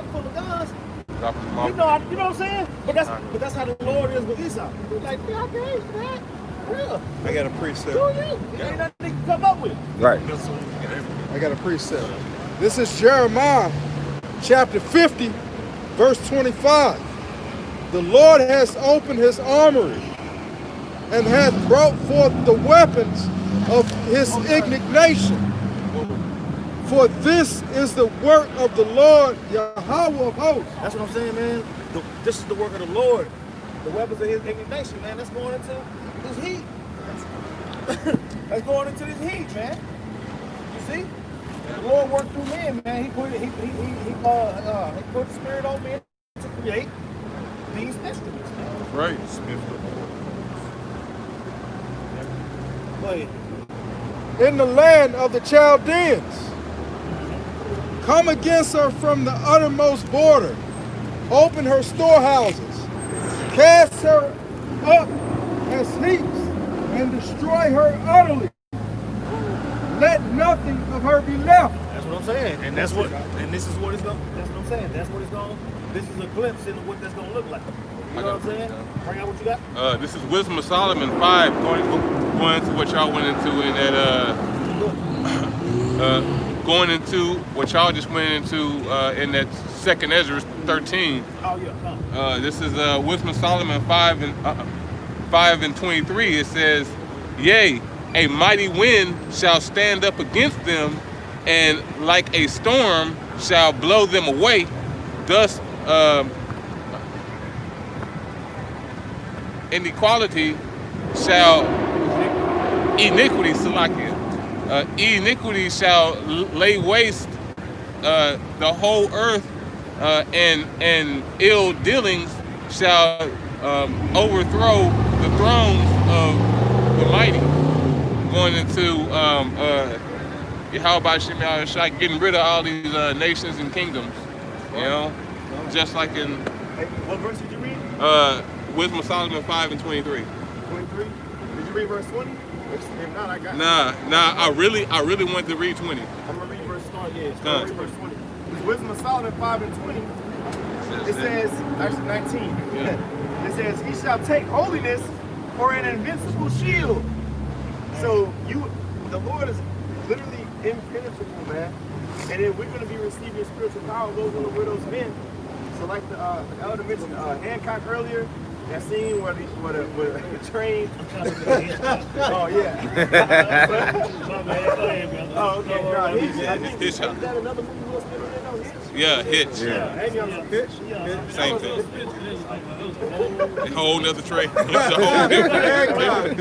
know what I'm saying? But that's how the Lord is with Esau. He's like, yeah, I gave you that. Real. I got a precept. Do you? Ain't nothing they can come up with. Right. I got a precept. This is Jeremiah chapter 50, verse 25. The Lord has opened his armory and hath brought forth the weapons of his indignation. For this is the work of the Lord, Yahweh of hosts. That's what I'm saying, man. This is the work of the Lord. The weapons of his indignation, man. That's going into this heat. That's going into this heat, man. You see? The Lord worked through men, man. He put the spirit on men to create these instruments, man. Right. Go ahead. In the land of the Chaldeans, come against her from the uttermost border, open her storehouses, cast her up as heaps, and destroy her utterly. Let nothing of her be left. That's what I'm saying, and this is what it's going. That's what I'm saying. That's what it's going. This is a glimpse into what that's going to look like. You know what I'm saying? Bring out what you got. This is Wisdom of Solomon 5, going into what y'all went into in that. Going into what y'all just went into in that 2nd Ezra 13. Oh yeah. This is Wisdom of Solomon 5 and 23. It says, "Yea, a mighty wind shall stand up against them, and like a storm shall blow them away. Thus iniquity shall lay waste the whole earth, and ill dealings shall overthrow the thrones of the mighty." Going into how about Shemaiah Shai getting rid of all these nations and kingdoms, you know, just like in What verse did you read? Wisdom of Solomon 5 and 23. 23? Did you read verse 20? If not, I got it. Nah, I really wanted to read 20. I'm going to read verse 20. Yeah, read verse 20. It's Wisdom of Solomon 5 and 20. It says, actually 19. Yeah. It says, he shall take holiness for an invincible shield, So the Lord is literally impenetrable, man. And then we're going to be receiving spiritual power over the widow's men. So like the elder mentioned Hancock earlier, that scene where the train. Oh yeah. Oh okay. No, is that another movie Will Smith in there? Yeah, Hitch. Hitch. Same thing. A whole nother tray. It's a whole different.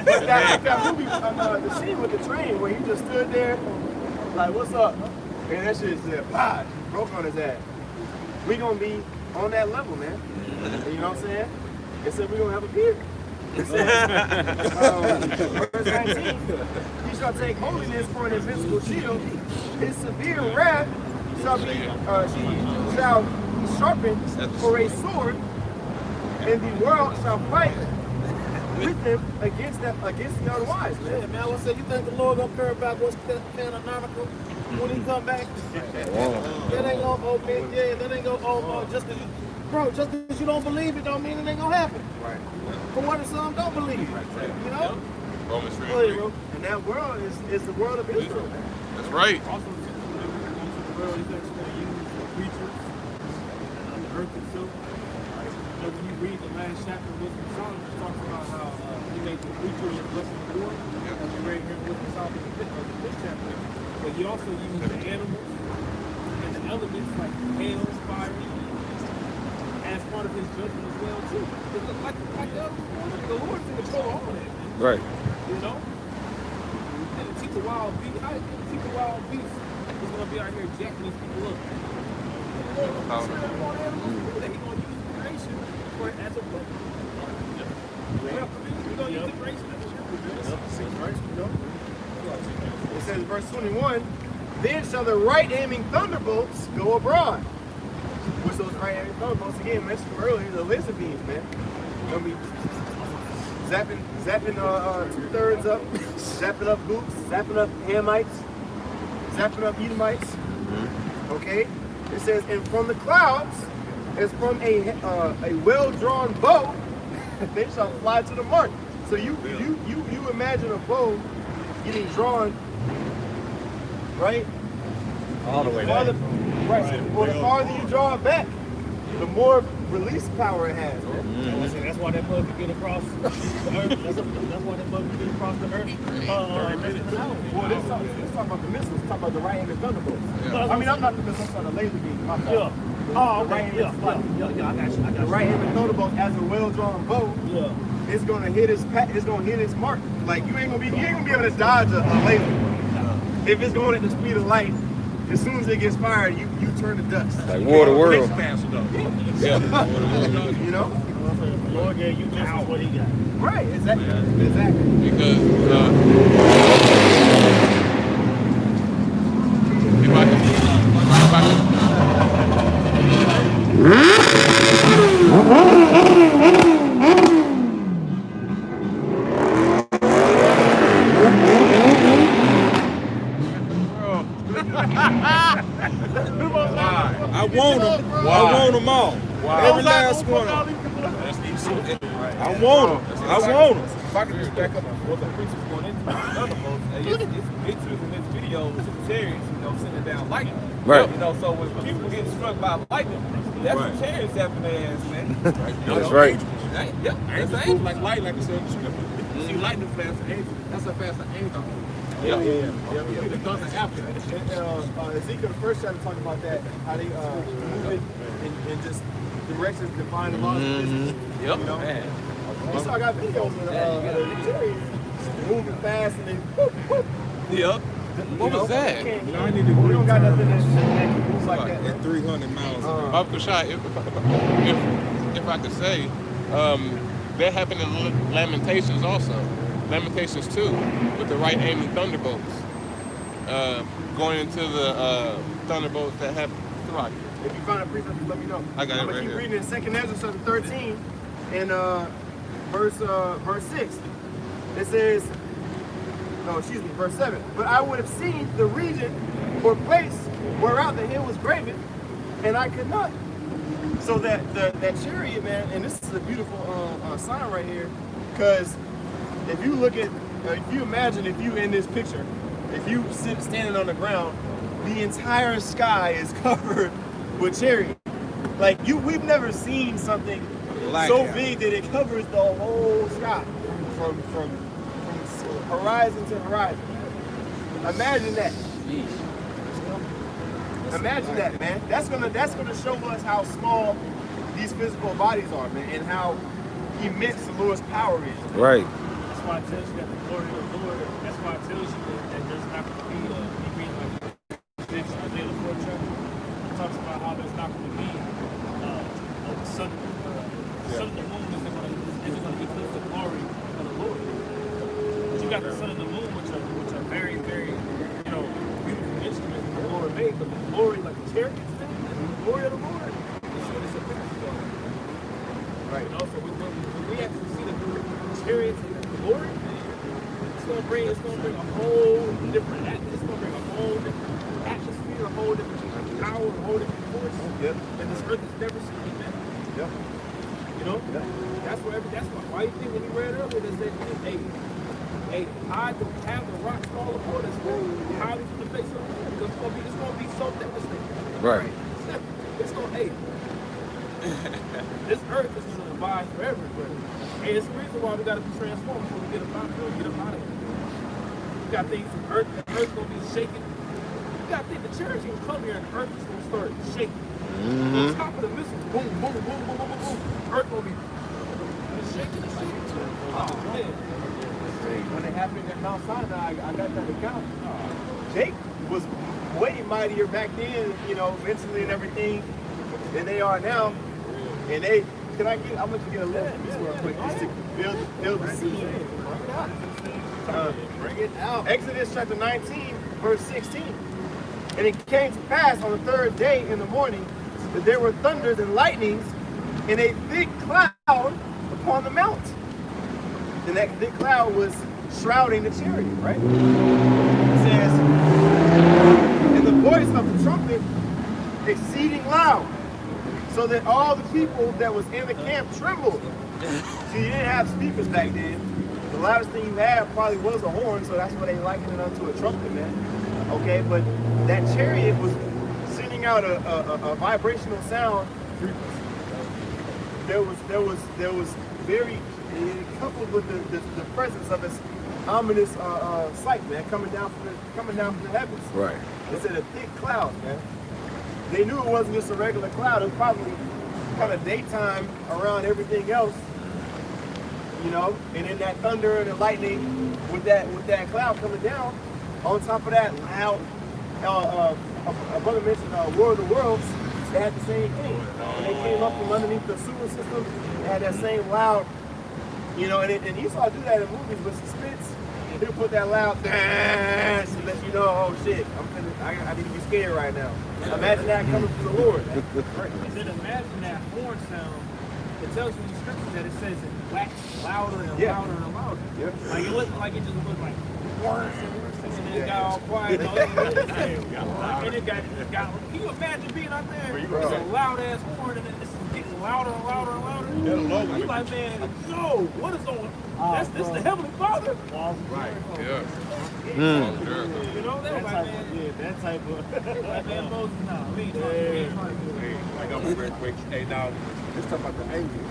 But that movie, the scene with the train where he just stood there, like, what's up? And that shit said, bah, broke on his ass. We gonna be on that level, man. You know what I'm saying? It said we gonna have a beer. It says, verse 19, he shall take holiness for an invincible shield. His severe wrath shall be sharpened for a sword, and the world shall fight with them against the unwise. Man. Yeah, man, I say, you think the Lord gonna care about what's canonical when he come back? That ain't gonna open. Yeah, that ain't gonna just because you don't believe it don't mean it ain't gonna happen. Right. For what if some don't believe it? You know? Romans 3. And that world is the world of Israel. That's right. Also, the world is actually going to use the creatures and the earth itself. So when you read the last chapter of the book of Solomon, it talks about how he made the creatures a blessing of war. As we read here in the book of Solomon, the fifth chapter. But he also used the animals and the elements like hail, fire, as part of his judgment as well too. Like the Lord's in control of all of that, man. Right. You know? And teach the wild beast. How teach the wild beast is gonna be out here jacking these people up. He's gonna use creation for as a book. We're gonna use the creation as a book. It says, verse 21, then shall the right-aiming thunderbolts go abroad. Which those right-aiming thunderbolts, again, mentioned earlier, the laser beams, man. Gonna be zapping 2/3 up, zapping up Goops, zapping up Hamites, zapping up Edomites. Okay? It says, and from the clouds, as from a well-drawn bow, they shall fly to the mark. So you imagine a bow getting drawn, right? All the way back. Right. Well, the farther you draw it back, the more release power it has. That's why that bug can get across the earth. That's why that bug can get across the earth. Well, let's talk about the missiles. Let's talk about the right-handed thunderbolts. Yeah. I mean, I'm not the missiles, I'm the laser beam. Yeah. Oh, okay. Yeah, I got you. The right-handed thunderbolt, as a well-drawn bow, it's gonna hit its mark. Like you ain't gonna be able to dodge a laser. If it's going at the speed of light, as soon as it gets fired, you turn to dust. Like War of the World. Yeah. You know? Lord gave you just what he got. Right, exactly. Exactly. Because if I I want them all. Every last one of them. I want them. If I could just back up what the preacher's going into other folks, it's pictures in this video with some chariots, sending down lightning. Right. So when people get struck by lightning, that's what chariots happen to ass, man. That's right. Yeah, that's angels. Like light, like I said in the scripture. You see lightning flash an angel. That's how fast an angel. Yeah. The guns after. Ezekiel, the first chapter, talking about that, how they move it in just directions define the laws of physics. Yep. You know? You saw I got videos of the chariots moving fast and then whoop, whoop. Yep. What was that? We don't got nothing that moves like that. At 300 miles an hour. Uncle Shai, if I could say, that happened in Lamentations also. Lamentations 2 with the right aiming thunderbolts. Going into the thunderbolts that happened. If you find a precept, just let me know. I got it right here. I'm gonna keep reading in 2nd Ezra chapter 13 and verse 6. It says, verse 7. But I would have seen the region or place whereout the hill was graven, and I could not. So that chariot, man, and this is a beautiful sign right here, because if you look at if you imagine if you in this picture, if you standing on the ground, the entire sky is covered with chariots. Like we've never seen something so big that it covers the whole sky from horizon to horizon. Imagine that. Imagine that, man. That's gonna show us how small these physical bodies are, man, and how immense the Lord's power is. Right. That's why it tells you that the glory of the Lord, that's why it tells you that there's not going to be a degree like Isaiah the 4th chapter. It talks about how there's not going to be the sun and the moon isn't going to eclipse the glory of the Lord. But you got the sun and the moon, which are very, very, beautiful instruments that the Lord made, but the glory, like the chariots, the glory of the Lord, it's a picture of God. Right. So when we actually see the chariots and the glory, it's gonna bring a whole different atmosphere, a whole different power, a whole different force. Yep. And this earth has never seen, man. Yeah. That's why you think when you read earlier they said, hey, I don't have the rocks fall upon us, highly from the face of the earth, because it's gonna be so devastating. Right. It's gonna this earth is going to abide forever, brother. And it's the reason why we got to be transformed before we get up out of here. You got things from earth, the earth going to be shaking. You got to think the church will come here and the earth is going to start shaking. On top of the missile, boom, boom, boom, boom, boom, boom, boom. Earth going to be shaking and shaking. Oh, man. When it happened at Mount Sinai, I got that account. Jake was way mightier back then, mentally and everything, than they are now. And I'm going to get a little piece real quick just to build the scene. Bring it out. Exodus chapter 19, verse 16. And it came to pass on the third day in the morning that there were thunders and lightnings and a thick cloud upon the mount. And that thick cloud was shrouding the chariot, right? It says, and the voice of the trumpet exceeding loud, so that all the people that was in the camp trembled. See, you didn't have speakers back then. The loudest thing you had probably was a horn, so that's why they likened it unto a trumpet, man. Okay, but that chariot was sending out a vibrational sound. There was very, coupled with the presence of this ominous sight, man, coming down from the heavens. Right. It said a thick cloud, man. They knew it wasn't just a regular cloud. It was probably kind of daytime around everything else, And then that thunder and the lightning with that cloud coming down. On top of that, loud. A brother mentioned War of the Worlds. They had the same thing. When they came up from underneath the sewer system, they had that same loud. And you saw do that in movies with suspense. He'll put that loud to let you know, oh shit, I need to be scared right now. Imagine that coming from the Lord. And then imagine that horn sound. It tells you in the scriptures that it says it waxed louder and louder and louder. Yeah. Like it wasn't like it just was like and then it got all quiet. And it got. Can you imagine being out there? It's a loud ass horn and it's getting louder and louder and louder. You like, man, what is going on? This the Heavenly Father. Right. Yeah. That type of. Man, Moses, I got one real quick. Hey, now let's talk about the angels.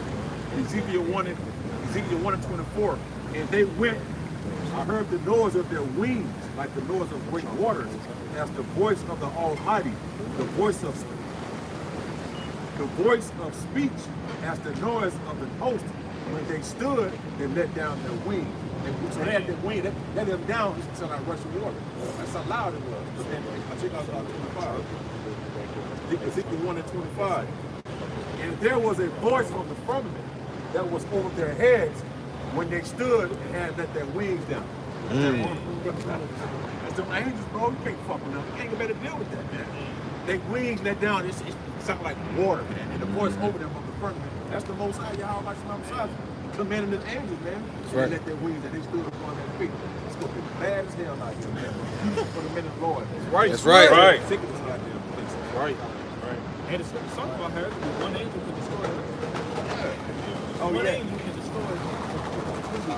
Ezekiel 1 and 24. And they went. I heard the noise of their wings, like the noise of great waters, as the voice of the Almighty, the voice of speech, as the noise of the host. When they stood, they let down their wings. And so they had their wing, let them down until I rushed water. That's how loud it was. I check out 25. Ezekiel 1 and 25. And there was a voice from the firmament that was over their heads when they stood and had let their wings down. That's them angels, bro. You can't fuck with them. You ain't better deal with that, man. Their wings let down. It sounded like water, man. And the voice over them from the firmament. That's the most high Yahweh Shabbat. Commanding the angels, man. So they let their wings and they stood upon their feet. It's gonna be bad as hell out here, man. For the men of the Lord. That's right. That's right. Sick of this goddamn place. That's right. And it's song about her. One angel can destroy her. Oh, one angel can destroy her.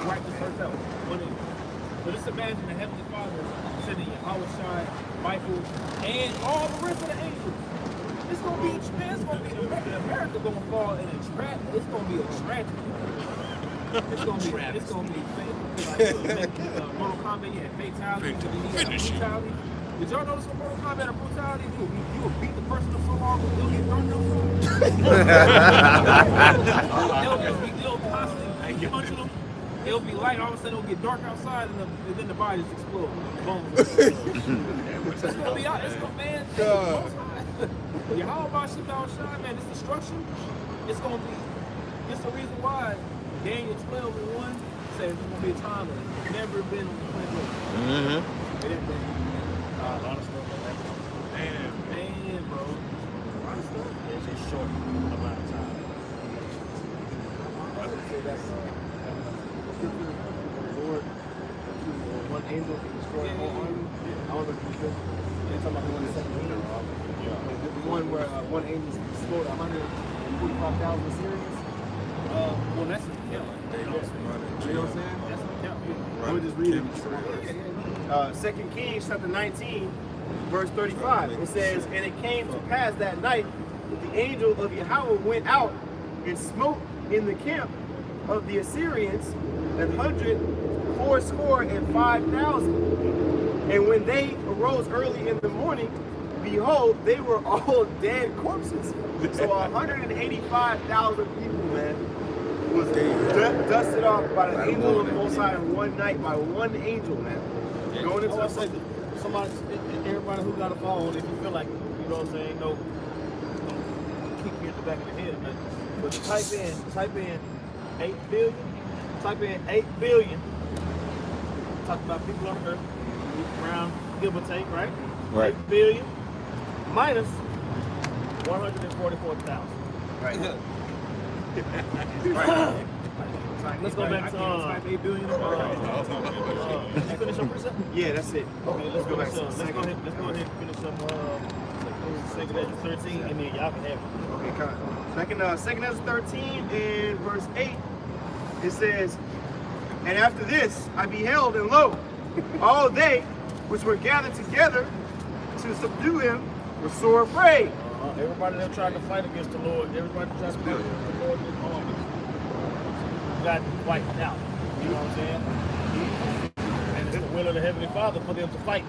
Right this earth out. One angel. So just imagine the Heavenly Father sending Yahweh Shai, Michael, and all the rest of the angels. It's gonna be, man, it's gonna be America gonna fall in a trap. It's gonna be a tragedy. It's gonna be fake. Like Mortal Kombat, you had fatality. Brutality. Did y'all notice with Mortal Kombat or brutality? You would beat the person up so long that they'll get burned up. They'll constantly punch them. It'll be light, all of a sudden it'll get dark outside, and then the body just explode. It's gonna be out. It's gonna, man. Yahweh Shai, man, this destruction, it's gonna be. It's the reason why Daniel 12:1 says it's gonna be a time that it's never been on the planet. Man, bro. It's a short amount of time. I would say that's scripture from the Lord to one angel can destroy the whole army. I don't know if you're talking about the one in 17. The one where one angel destroyed 145,000 Assyrians. Well, that's a You know what I'm saying? That's a count. We'll just read it. 2 Kings chapter 19, verse 35. It says, "And it came to pass that night that the angel of Yahweh went out and smote in the camp of the Assyrians 145,000. And when they arose early in the morning, behold, they were all dead corpses." So 185,000 people, man, was dusted off by the angel of the Most High in one night by one angel, man. Going into the say somebody, everybody who got a phone, if you feel like, you know what I'm saying, no, kick you in the back of the head or nothing. But type in 8 billion, type in 8 billion. Talk about people on earth, around, give or take, right? Right. 8 billion minus 144,000. Right. Let's go back to type 8 billion. You finish your precept? Yeah, that's it. Okay, let's go back to let's go ahead and finish up 2 Ezra 13, and then y'all can have it. Okay, come on. Back in 2 Ezra 13 and verse 8, it says, "And after this I beheld, and lo, all they which were gathered together to subdue him were sore afraid." Everybody that tried to fight against the Lord, everybody that tried to fight against the Lord, got wiped out. You know what I'm saying? And it's the will of the Heavenly Father for them to fight.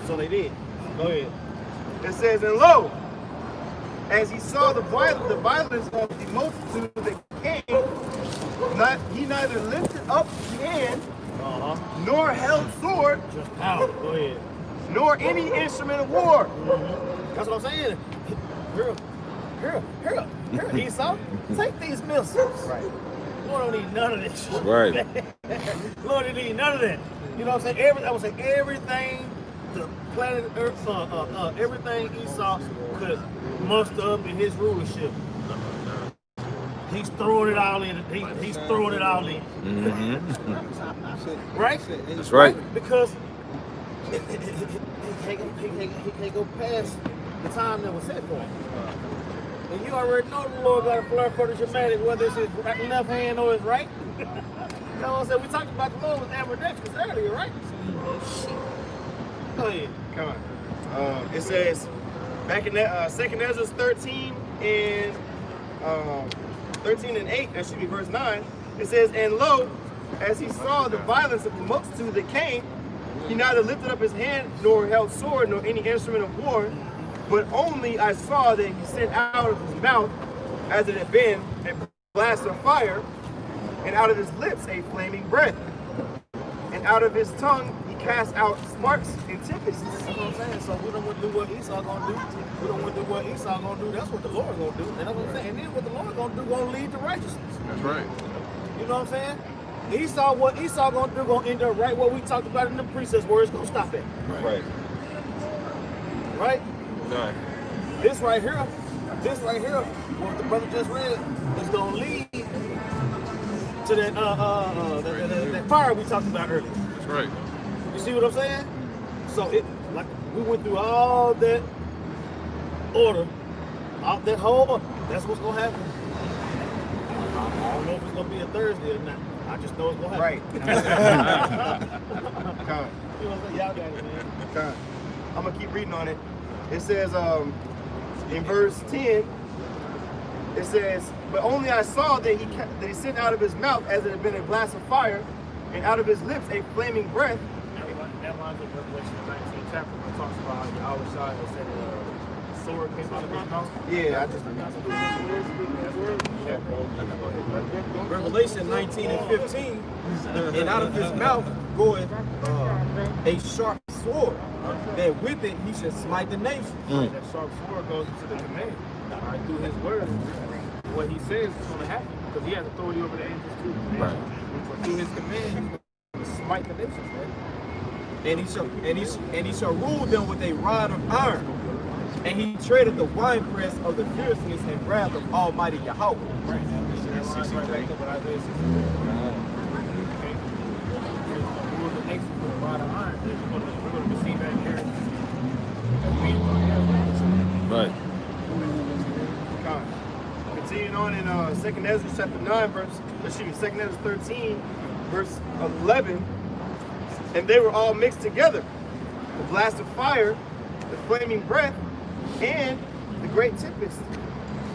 So they did. Go ahead. It says, "And lo, as he saw the violence of the multitude that came, he neither lifted up his hand, nor held sword, Just power. Go ahead. nor any instrument of war." That's what I'm saying. Here, Esau, take these missiles. Right. Lord don't need none of this shit. Right. Lord don't need none of that. You know what I'm saying? I would say everything the planet Earth, everything Esau could muster up in his rulership. He's throwing it all in. He's throwing it all in. Right? That's right. Because he can't go past the time that was set for him. And you already know the Lord got a flair for the dramatic, whether it's his left hand or his right. You know what I'm saying? We talked about the Lord with ambidextrous earlier, right? Go ahead. Come on. It says, back in that 2 Ezra 13 and 8, that should be verse 9, it says, "And lo, as he saw the violence of the multitude that came, he neither lifted up his hand, nor held sword, nor any instrument of war, but only I saw that he sent out of his mouth, as it had been, a blast of fire, and out of his lips a flaming breath, and out of his tongue he cast out sparks and tempests." That's what I'm saying. So we don't want to do what Esau gonna do. We don't want to do what Esau gonna do. That's what the Lord gonna do. And that's what I'm saying. And then what the Lord gonna do gonna lead to righteousness. That's right. You know what I'm saying? What Esau gonna do gonna end up right where we talked about in the precepts, where it's gonna stop at. Right. Right? No. This right here, what the brother just read, is gonna lead to that that fire we talked about earlier. That's right. You see what I'm saying? So we went through all that order, all that whole order. That's what's gonna happen. don't know if it's gonna be a Thursday or not. I just know it's gonna Right. happen. Con. You know what I'm saying? Y'all got it, man. Con. I'm gonna keep reading on it. It says in verse 10, it says, but only I saw that he sent out of his mouth as it had been a blast of fire, and out of his lips a flaming breath. That lines up Revelation 19 chapter where it talks about how Yahweh Shai said a sword came out of his mouth. Yeah, I just Revelation 19 and 15, and out of his mouth goeth a sharp sword, that with it he shall smite the nations. That sharp sword goes into the command. All right, through his word, what he says is going to happen because he has authority over the angels too. Right. So through his command, he's going to smite the nations, man. And he shall rule them with a rod of iron, and he treadeth the winepress of the fierceness and wrath of Almighty Yahweh. Right. That lines right back up with Isaiah 60. Okay. Rule the nations with a rod of iron. We're going to receive that inheritance. Right. continuing on in 2nd Ezra chapter 9 verse, 2nd Ezra 13 verse 11, and they were all mixed together, the blast of fire, the flaming breath, and the great tempest,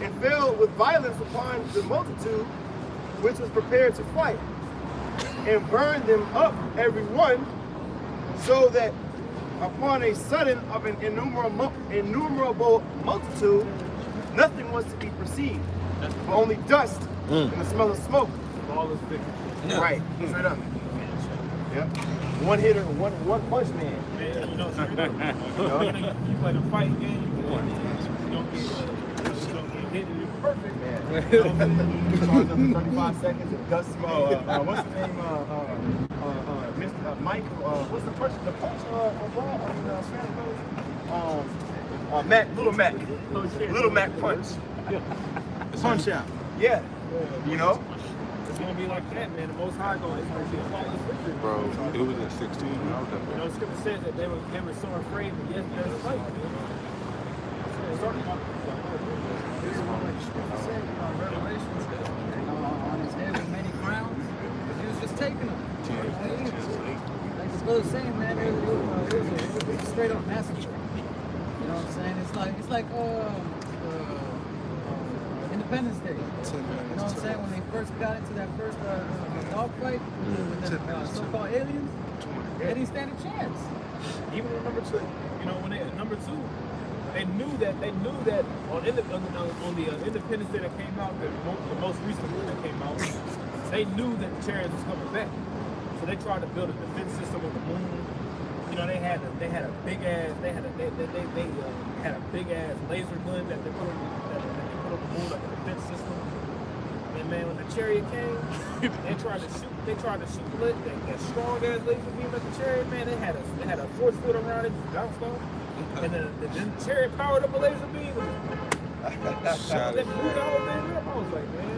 and fell with violence upon the multitude which was prepared to fight, and burned them up every one, so that upon a sudden of an innumerable multitude, nothing was to be perceived, but only dust and the smell of smoke. All is victory. Right, straight up. Yep. One hitter, one punch man. Man, you know, you play the fight game, you don't get hit, and you're perfect, man. Charge up for 35 seconds and dust smoke. What's his name? Mr. Mike. What's the punch? The punch Mac, Little Mac. Little Mac punch. Punch out. Yeah. You know? It's gonna be like that, man. The Most High going to be a flawless victory. Bro, it was at 16 when I was up You know, the scripture says that they were so afraid, but yes, there's a fight. Revelations on his head with many crowns. He was just taking them. Like the brother saying, man, it was a straight up massacre. You know what I'm saying? It's like Independence Day. You know what I'm saying? When they first got into that first dogfight with the so-called aliens, they didn't stand a chance. Even in number 2, you know, when they number 2, they knew that on the Independence Day that came out, the most recent one that came out, they knew that the Chariots was coming back. So they tried to build a defense system on the moon. You know, they had a big ass laser gun that they put on the moon, like a defense system. And man, when the Chariot came, they tried to shoot that strong ass laser beam at the Chariot. Man, they had a force field around it, just bounced off. And then the Chariot powered up a laser beam. Shot it. Blew the whole thing up. I was like, man,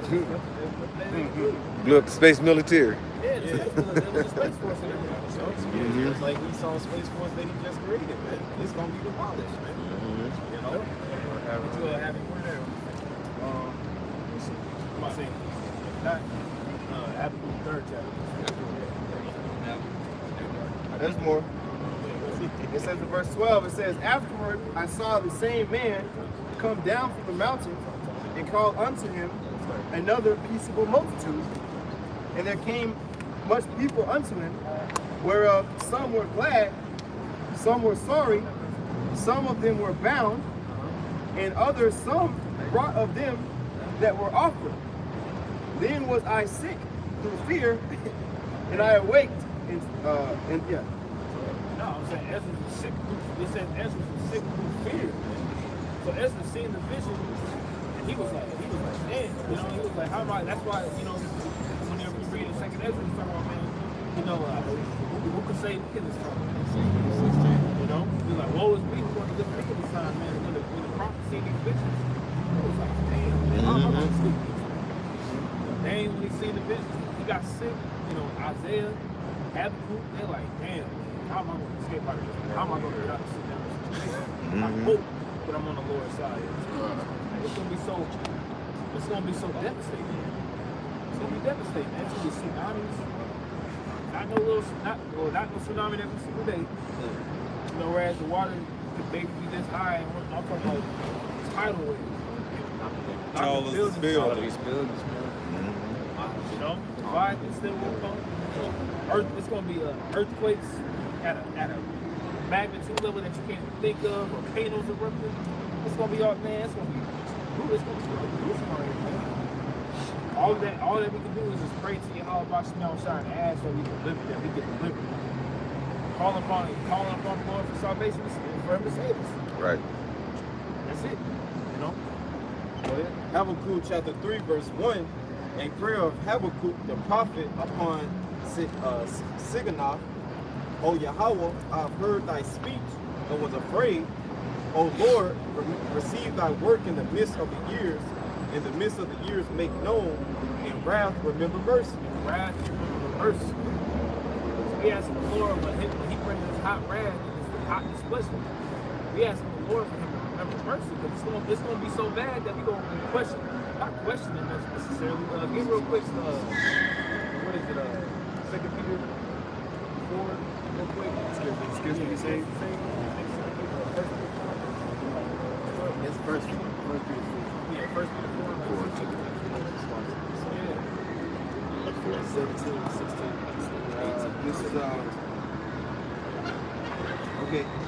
blew up the space military. yeah, there was a Space Force in there. It's like he saw Space Force that he just created, man. It's gonna be demolished, man. You know? What you have in there? Let's see. Habakkuk 3rd chapter. There's more. It says in verse 12, it says, afterward I saw the same man come down from the mountain and called unto him another peaceable multitude. And there came much people unto him, whereof some were glad, some were sorry, some of them were bound, and others some brought of them that were offered. Then was I sick through fear, and I awaked, and yeah. No, I'm saying Ezra was sick through, it says Ezra was sick through fear. So Ezra seen the vision, and he was like, man, you know, he was like, how about, that's why, you know, whenever we read in 2nd Ezra, he's talking about, man, you know, who could say this time? You know, he's like, woe is me, who going to live in this time, man, when the prophet seen these visions, he was like, damn, man, how am I going to sleep? Dang, when he seen the visions, he got sick, you know, Isaiah, Habakkuk, they're like, damn, how am I going to escape out of this? How am I going to get out of this situation? I hope that I'm on the Lord's side. It's going to be so devastating. gonna be devastating. Man. It's gonna be tsunamis. Not no little, not no tsunami every single day. You know, whereas the water could maybe be this high, and I'm talking about tidal waves. All these buildings. You know, Leviathan still will come. Earth, it's gonna be earthquakes at a magnitude level that you can't even think of. Volcanoes erupting. It's gonna be all, man. It's gonna be gruesome out here, man. All that we can do is just pray to Yahweh Bashim Shai and ask that we can live, that we get delivered. Calling upon the Lord for salvation and for him to save us. Right. That's it. You know? Habakkuk chapter 3 verse 1, a prayer of Habakkuk the prophet upon Siganoth. O Yahweh, I have heard thy speech and was afraid. O Lord, receive thy work in the midst of the years. In the midst of the years make known. In wrath remember mercy. In wrath remember mercy. We ask the Lord when he brings his hot wrath and his hot displeasure. We ask the Lord for him to remember mercy, because it's going to be so bad that we're going to question, not questioning this necessarily. Get real quick, what is it, 2 Peter 4, real quick. Excuse me, say. It's first Peter 4. Yeah, 1 Peter 4. 17, 16.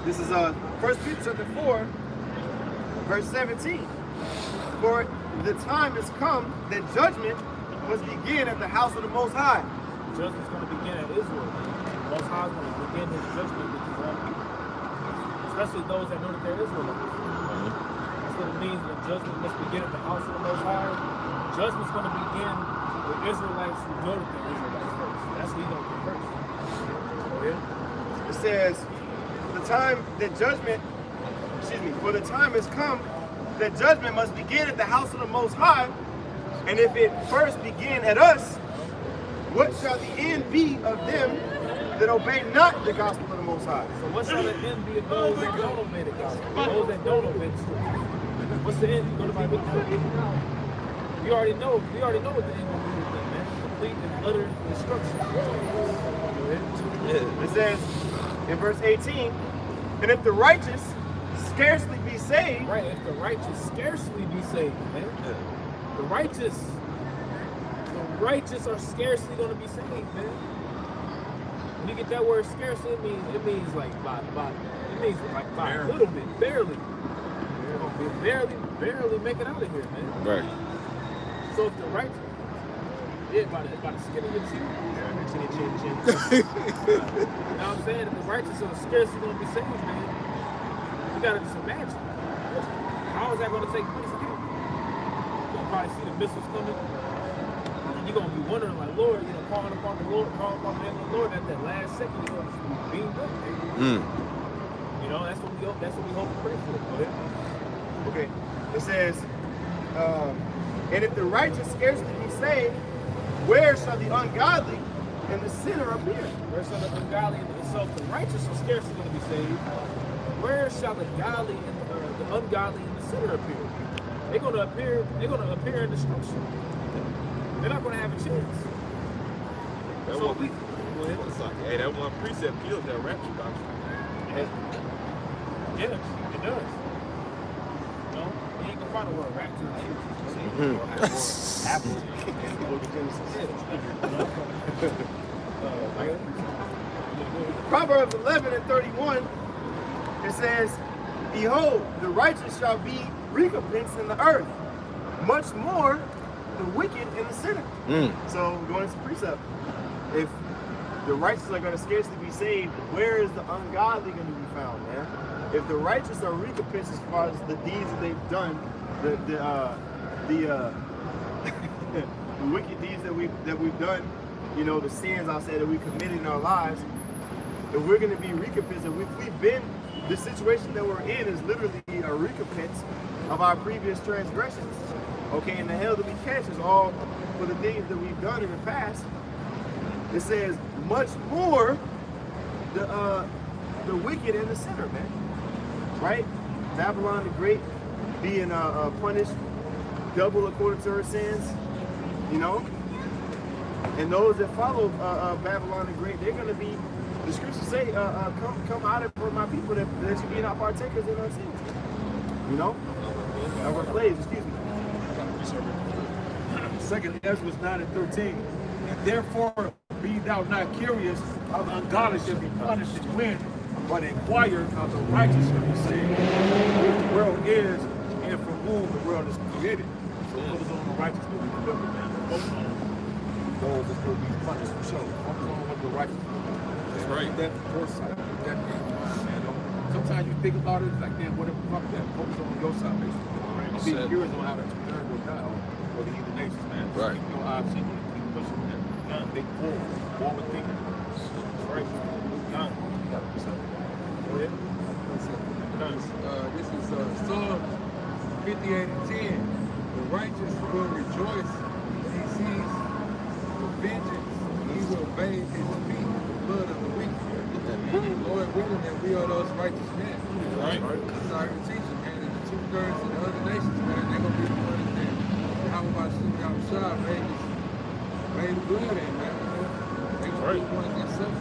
This is 1 Peter chapter 4, verse 17. For the time has come that judgment must begin at the house of the Most High. Judgment's going to begin at Israel. The Most High is going to begin his judgment with his own people, especially those that know that they're Israelites. That's what it means when judgment must begin at the house of the Most High. Judgment's going to begin with Israelites who know that they're Israelites first. That's what he's going to do first. It says, for the time has come that judgment must begin at the house of the Most High, and if it first begin at us, what shall the end be of them that obey not the gospel of the Most High? So what shall the end be of those that don't obey the gospel? Those that don't obey the scripture. What's the end going to be with them? We already know what the end will be with them, man. Complete and utter destruction. It says in verse 18, and if the righteous scarcely be saved. Right, if the righteous scarcely be saved, man. The righteous are scarcely going to be saved, man. When you get that word scarcely, it means like by a little bit, barely. You're going to be barely making out of here, man. Right. So if the righteous, by the skin of your teeth. You know what I'm saying? If the righteous are scarcely going to be saved, man, you got to just imagine. How is that going to take place again? You're going to probably see the missiles coming. And you're going to be wondering, like, Lord, calling upon the Lord, calling upon the name of the Lord. At that last second, you're going to be beamed up, man. You know, that's what we hope and pray for. Okay. It says, and if the righteous scarcely be saved, where shall the ungodly and the sinner appear? Where shall the ungodly and the righteous are scarcely going to be saved? Where shall the godly and the ungodly and the sinner appear? They're going to appear in destruction. They're not going to have a chance. Hey, that one precept kills that rapture doctrine. Yeah, it does. You know, you ain't gonna find a word rapture. Apple. Proverbs 11 and 31, it says, behold, the righteous shall be recompensed in the earth, much more the wicked and the sinner. So going to precept, if the righteous are going to scarcely be saved, where is the ungodly going to be found, man? If the righteous are recompensed as far as the deeds that they've done, the wicked deeds that we've done, the sins I said that we committed in our lives, if we're going to be recompensed, if we've been, the situation that we're in is literally a recompense of our previous transgressions. Okay, and the hell that we catch is all for the things that we've done in the past. It says much more the wicked and the sinner, man. Right? Babylon the Great being punished double according to her sins, And those that follow Babylon the Great, they're going to be, the scriptures say, come out of for my people that should be not partakers in our sins. You know? Our slaves, excuse me. Second Ezra 9:13. And therefore be thou not curious how the ungodly shall be punished and when, but inquire how the righteous shall be saved. Which the world is, and from whom the world is created. So focus on the righteous will be delivered, man. Focus on those that will be punished for sure. Focus on what the righteous will do. That's right. That foresight, that in mind, man. Sometimes you think about it, it's like, damn, what if fuck that? Focus on your salvation. Right? Be curious on how the turn will die or the heathen nations, man. Right. Keep your eyes seen, keep pushing that. Think forward thinking. Right. Done. Go ahead. This is Psalm 58:10. The righteous will rejoice when he sees the vengeance. He will bathe his feet in the blood of the wicked. Lord willing that we are those righteous men. Right. That's our teaching, man. And the 2/3 of the other nations, man, they're going to be the ones that how about Shah made the blood in, man. They're going to be the ones that suffer.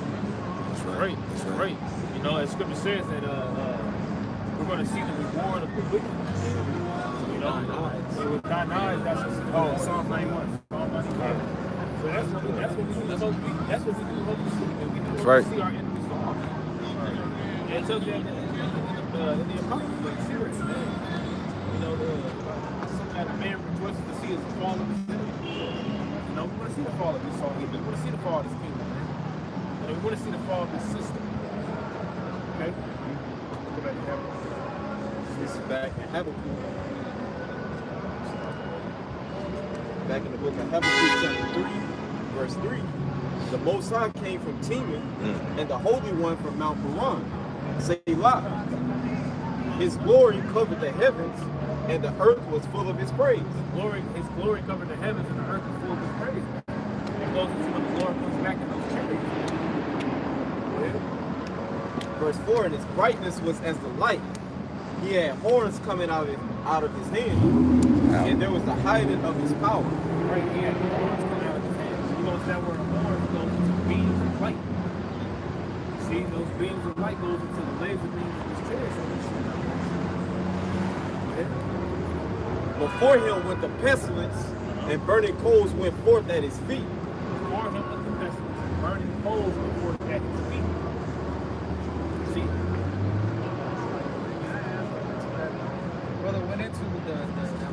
That's right. That's right. You know, as scripture says that we're going to see the reward of the wicked. You know, with thine eyes, that's Psalm 91. Psalm 91. So that's what we do. That's what we do. Hope to see. And we do hope to see our enemies fall. And it tells you in the Apocrypha, serious, man. You know, something that a man rejoices to see is the fall of his enemy. You know, we want to see the fall of this song. We want to see the fall of this kingdom, man. And we want to see the fall of this system. Okay? Go back to Habakkuk. This is back in Habakkuk. Back in the book of Habakkuk, chapter 3, verse 3. The Most High came from Teman, and the Holy One from Mount Paran. Selah. His glory covered the heavens, and the earth was full of his praise. His glory covered the heavens, and the earth was full of his praise. It goes into when the Lord comes back in those chariots. Verse 4, and his brightness was as the light. He had horns coming out of his hand, and there was the hiding of his power. Right, he had horns coming out of his hand. You notice that word horns goes into beams of light. See, those beams of light goes into the laser beams of his chariot. Before him went the pestilence, and burning coals went forth at his feet. Before him went the pestilence, and burning coals went forth at his feet. See? Brother went into the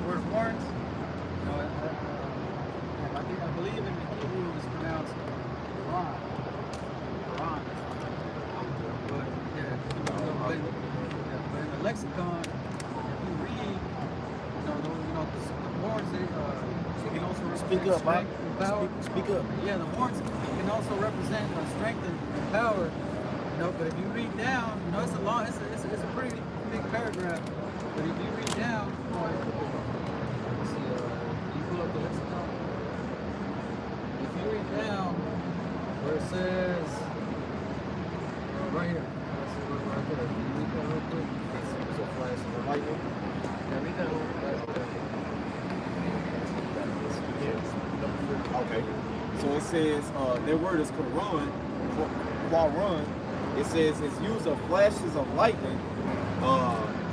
word horns. I believe in the Hebrew it's pronounced Quran. But in the lexicon, if you read, the horns, they can also Speak up, Mike. power. Speak up. Yeah, the horns can also represent strength and power. But if you read down, it's a long, it's a pretty big paragraph. But if you read down, let's see, you pull up the lexicon. If you read down where it says, right here, right there. Can you read that real quick? It's a flash of the lightning. Yeah, read that real quick. Okay. So it says, their word is Quran. It says it's used of flashes of lightning.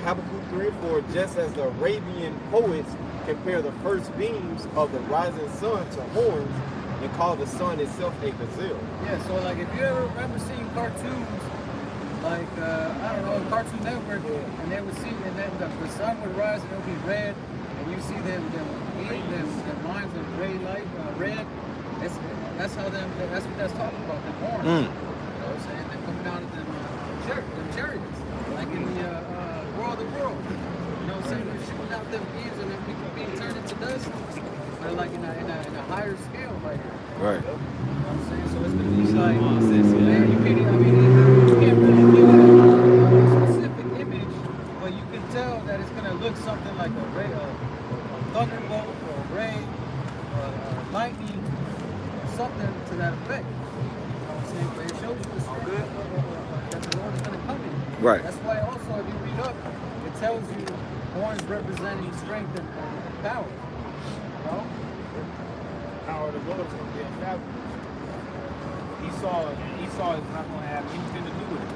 Habakkuk 3:4, just as the Arabian poets compare the first beams of the rising sun to horns and call the sun itself a gazelle. Yeah, so like if you ever remember seeing cartoons, like, I don't know, Cartoon Network, and they would see, and then the sun would rise and it would be red, and you see them lines of gray light, red. That's what that's talking about, the horns. You know what I'm saying? They're coming out of them chariots, like in the World of World. You know what I'm saying? They're shooting out them beams and then people being turned into dust. They're like in a higher scale, like. Right. You know what I'm saying? So it's gonna be like, man, you can't really give it a specific image, but you can tell that it's gonna look something like a ray, a thunderbolt, or a ray, lightning, something to that effect. You know what I'm saying? But it shows you the strength that the Lord is gonna come in. Right. That's why also if you read up, it tells you horns representing strength and power. You know? Power of the Lord is going to be established. Esau is not going to have anything to do with it.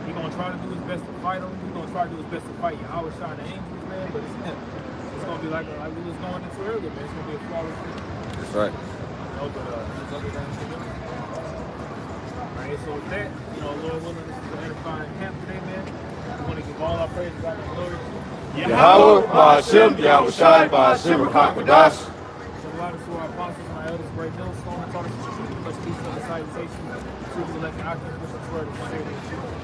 He's going to try to do his best to fight him. He's going to try to do his best to fight Yahweh Shai and the angels, man, but it's him. It's going to be like we was going into earlier, man. It's going to be a flawless thing. That's right. But there's other things to do. Alright, so with that, Lord willing, this is an edifying camp today, man. We want to give all our praise to God and glory to Yahweh, Ba'ashem, Yahweh Shai, Ba'ashem, Hakadash. So a lot of our apostles and our elders, great millstone, and taught us the truth. Let's do some salutation. Truth, elect, and octave, which is word of the Savior.